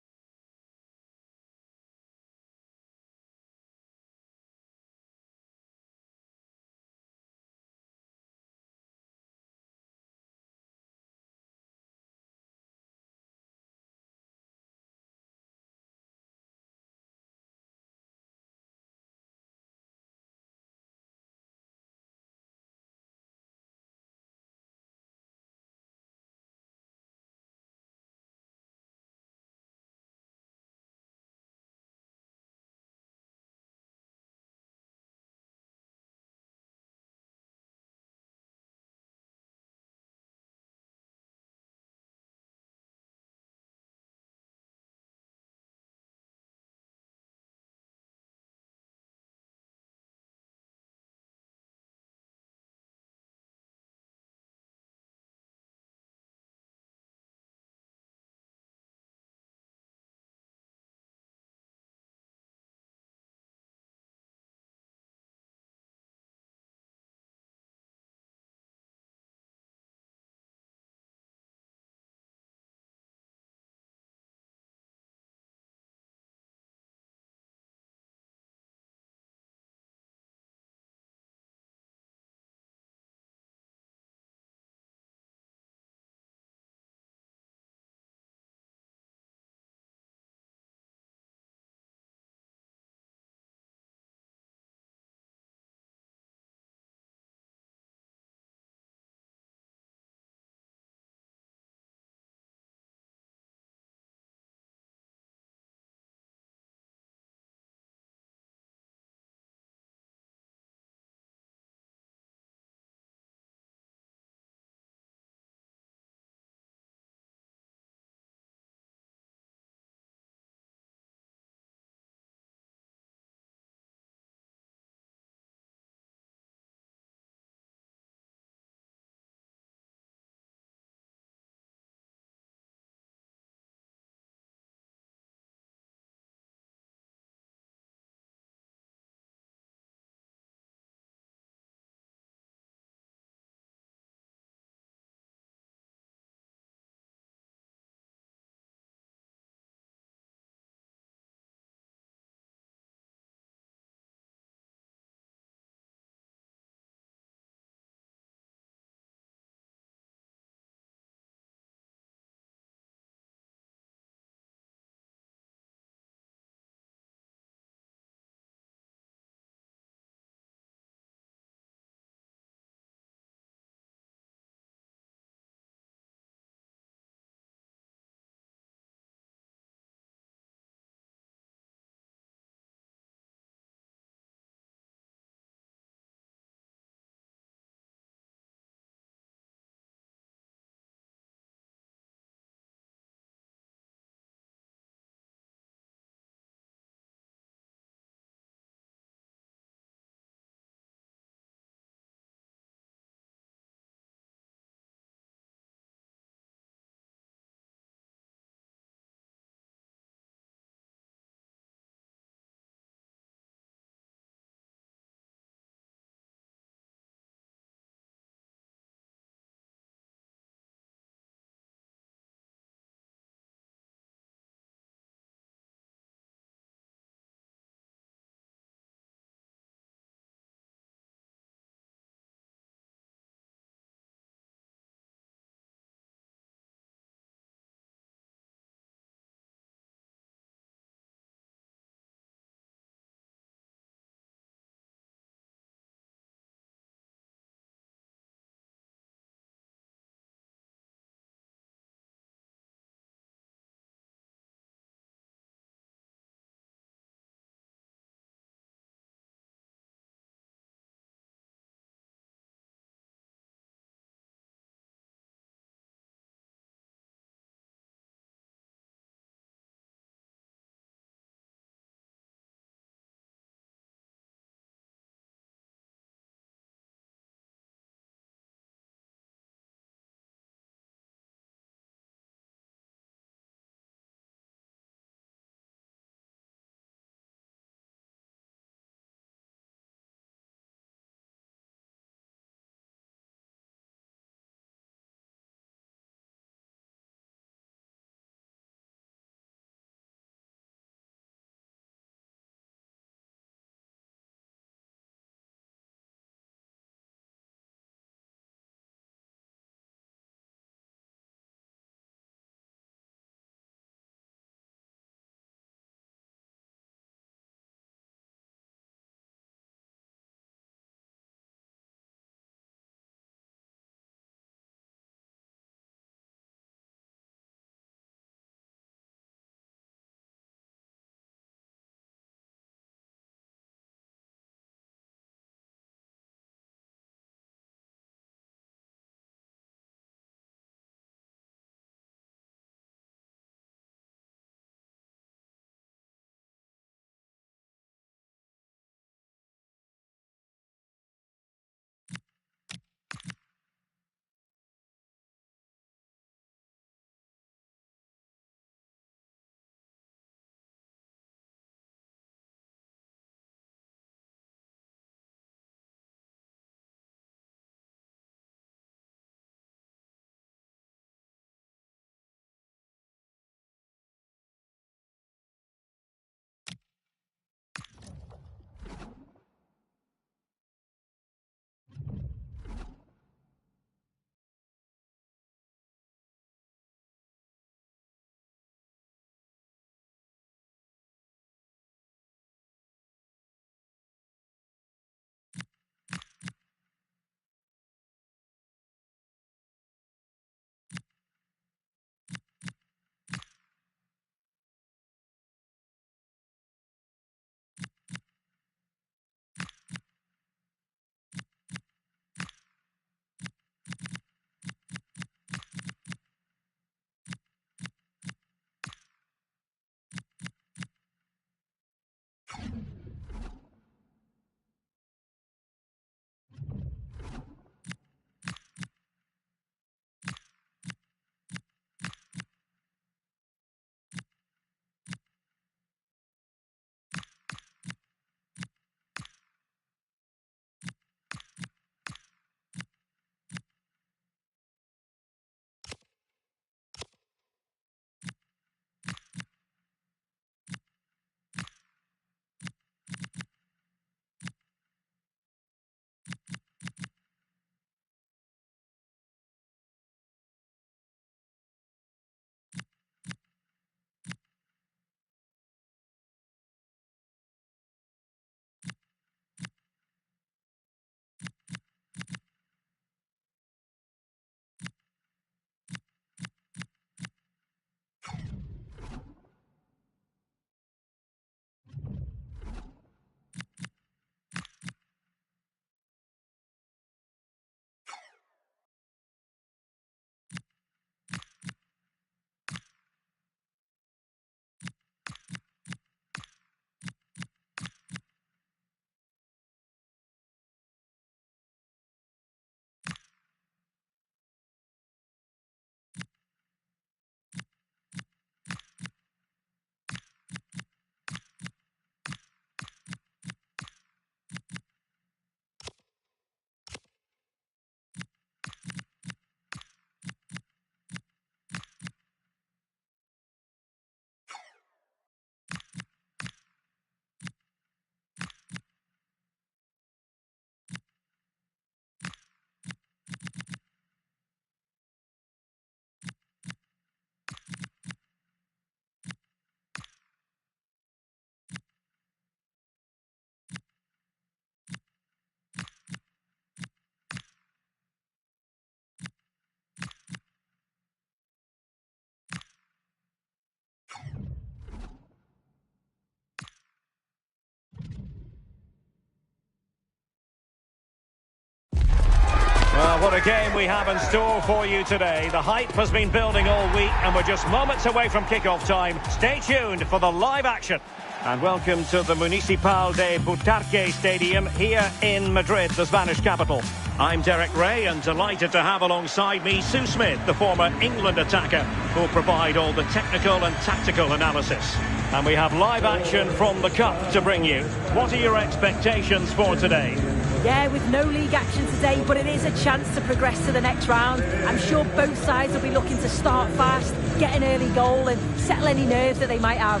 What a game we have in store for you today. The hype has been building all week and we're just moments away from kick-off time. Stay tuned for the live action. And welcome to the Municipal de Butarque Stadium here in Madrid, the Spanish capital. I'm Derek Ray and delighted to have alongside me Sue Smith, the former England attacker, who'll provide all the technical and tactical analysis. And we have live action from the Cup to bring you. What are your expectations for today? Yeah, with no league action today, but it is a chance to progress to the next round. I'm sure both sides will be looking to start fast, get an early goal and settle any nerves that they might have.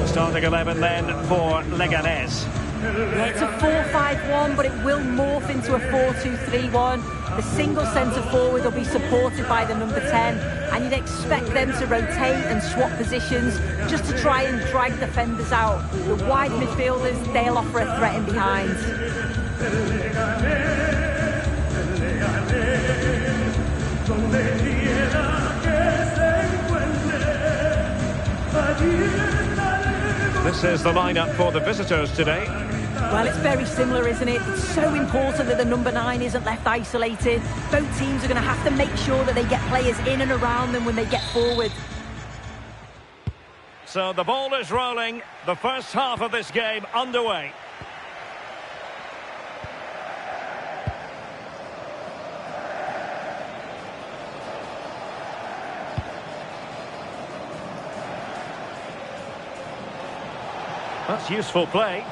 Starting 11 then for Leganés. Yeah, it's a 4-5-1, but it will morph into a 4-2-3-1. The single centre forward will be supported by the number 10, and you'd expect them to rotate and swap positions just to try and drag defenders out. The wide midfielders, they'll offer a threat in behind. This is the lineup for the visitors today. Well, it's very similar, isn't it? It's so important that the number 9 isn't left isolated. Both teams are going to have to make sure that they get players in and around them when they get forward. So the ball is rolling. The first half of this game underway. That's useful play.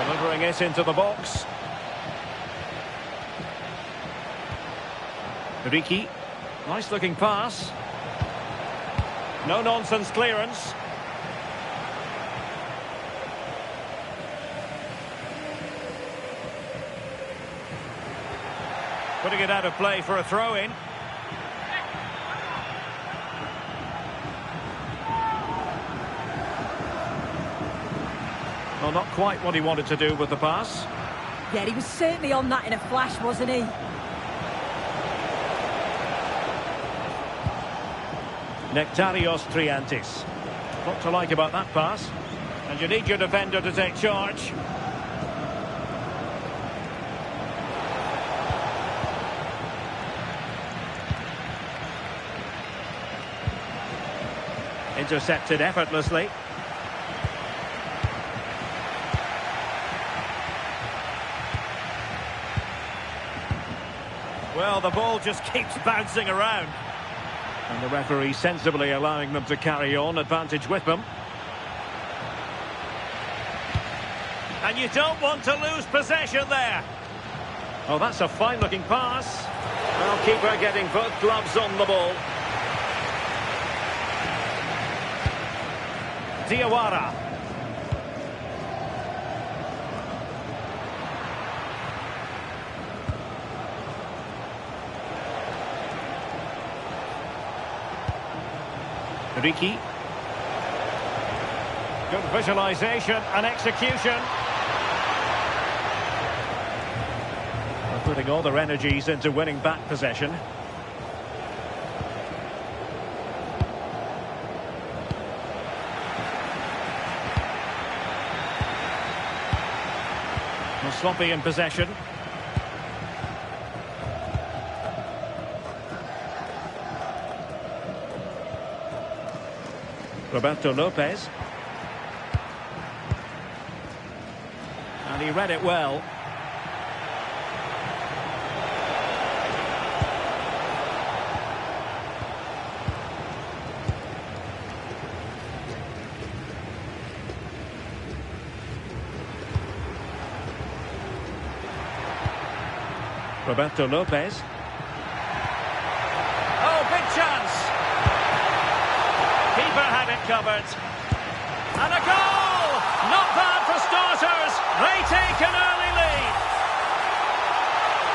Delivering it into the box. Ricky. Nice looking pass. No nonsense clearance. Putting it out of play for a throw-in. Well, not quite what he wanted to do with the pass. Yeah, he was certainly on that in a flash, wasn't he? Nectarios Triantis. What to like about that pass? And you need your defender to take charge. Intercepted effortlessly. Well, the ball just keeps bouncing around. And the referee sensibly allowing them to carry on, advantage with them. And you don't want to lose possession there. Oh, that's a fine-looking pass. Well, keeper getting both gloves on the ball. Diawara. Ricky. Good visualization and execution. They're putting all their energies into winning back possession. Well, sloppy in possession. Roberto Lopez. And he read it well. Roberto Lopez. Oh, big chance! Keeper had it covered. And a goal! Not bad for starters. They take an early lead.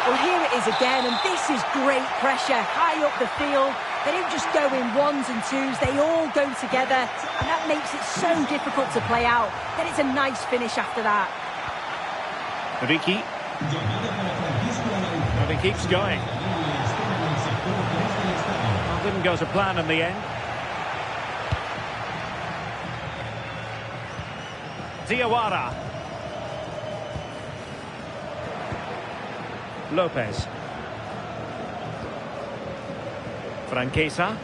Well, here it is again, and this is great pressure. High up the field. They don't just go in ones and twos. They all go together, and that makes it so difficult to play out. Then it's a nice finish after that. Ricky. But he keeps going. Well, didn't go to plan in the end. Diawara. Lopez. Franquesa.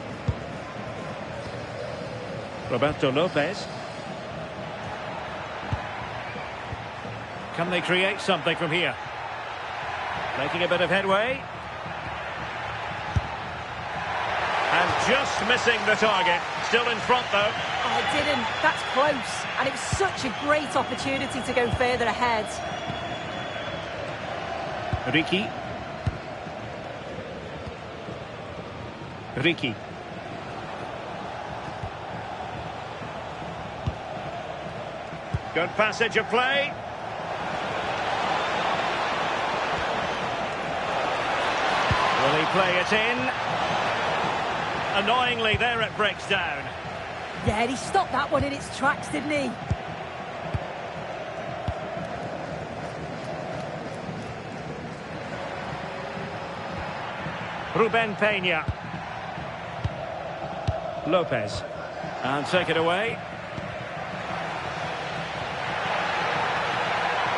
Roberto Lopez. Can they create something from here? Making a bit of headway. And just missing the target. Still in front, though. Oh, it didn't. That's close. And it was such a great opportunity to go further ahead. Ricky. Ricky. Good passage of play. Will he play it in? Annoyingly, there it breaks down. Yeah, he stopped that one in its tracks, didn't he? Ruben Peña. Lopez. And take it away.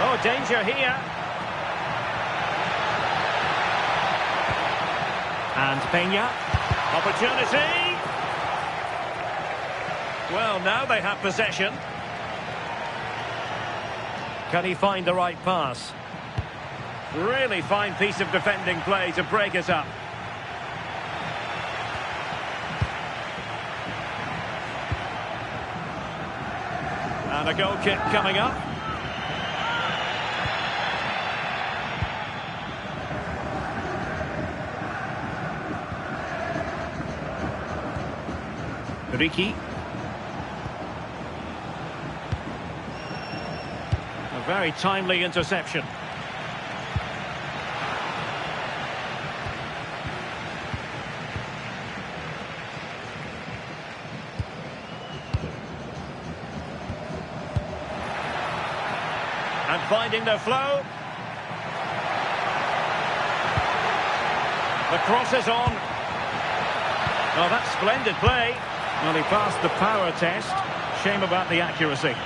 Oh, danger here. And Peña. Opportunity. Well, now they have possession. Can he find the right pass? Really fine piece of defending play to break it up. And a goal kick coming up. Ricky. A very timely interception. And finding the flow. The cross is on. Oh, that's splendid play. Well, he passed the power test. Shame about the accuracy.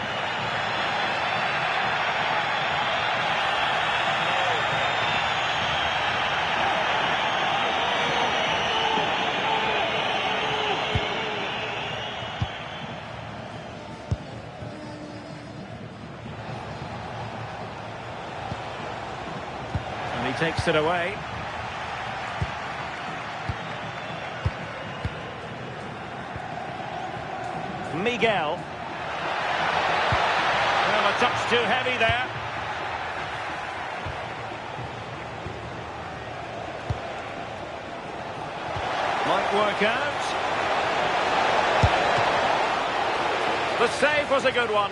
And he takes it away. Miguel. Well, a touch too heavy there. Might work out. The save was a good one.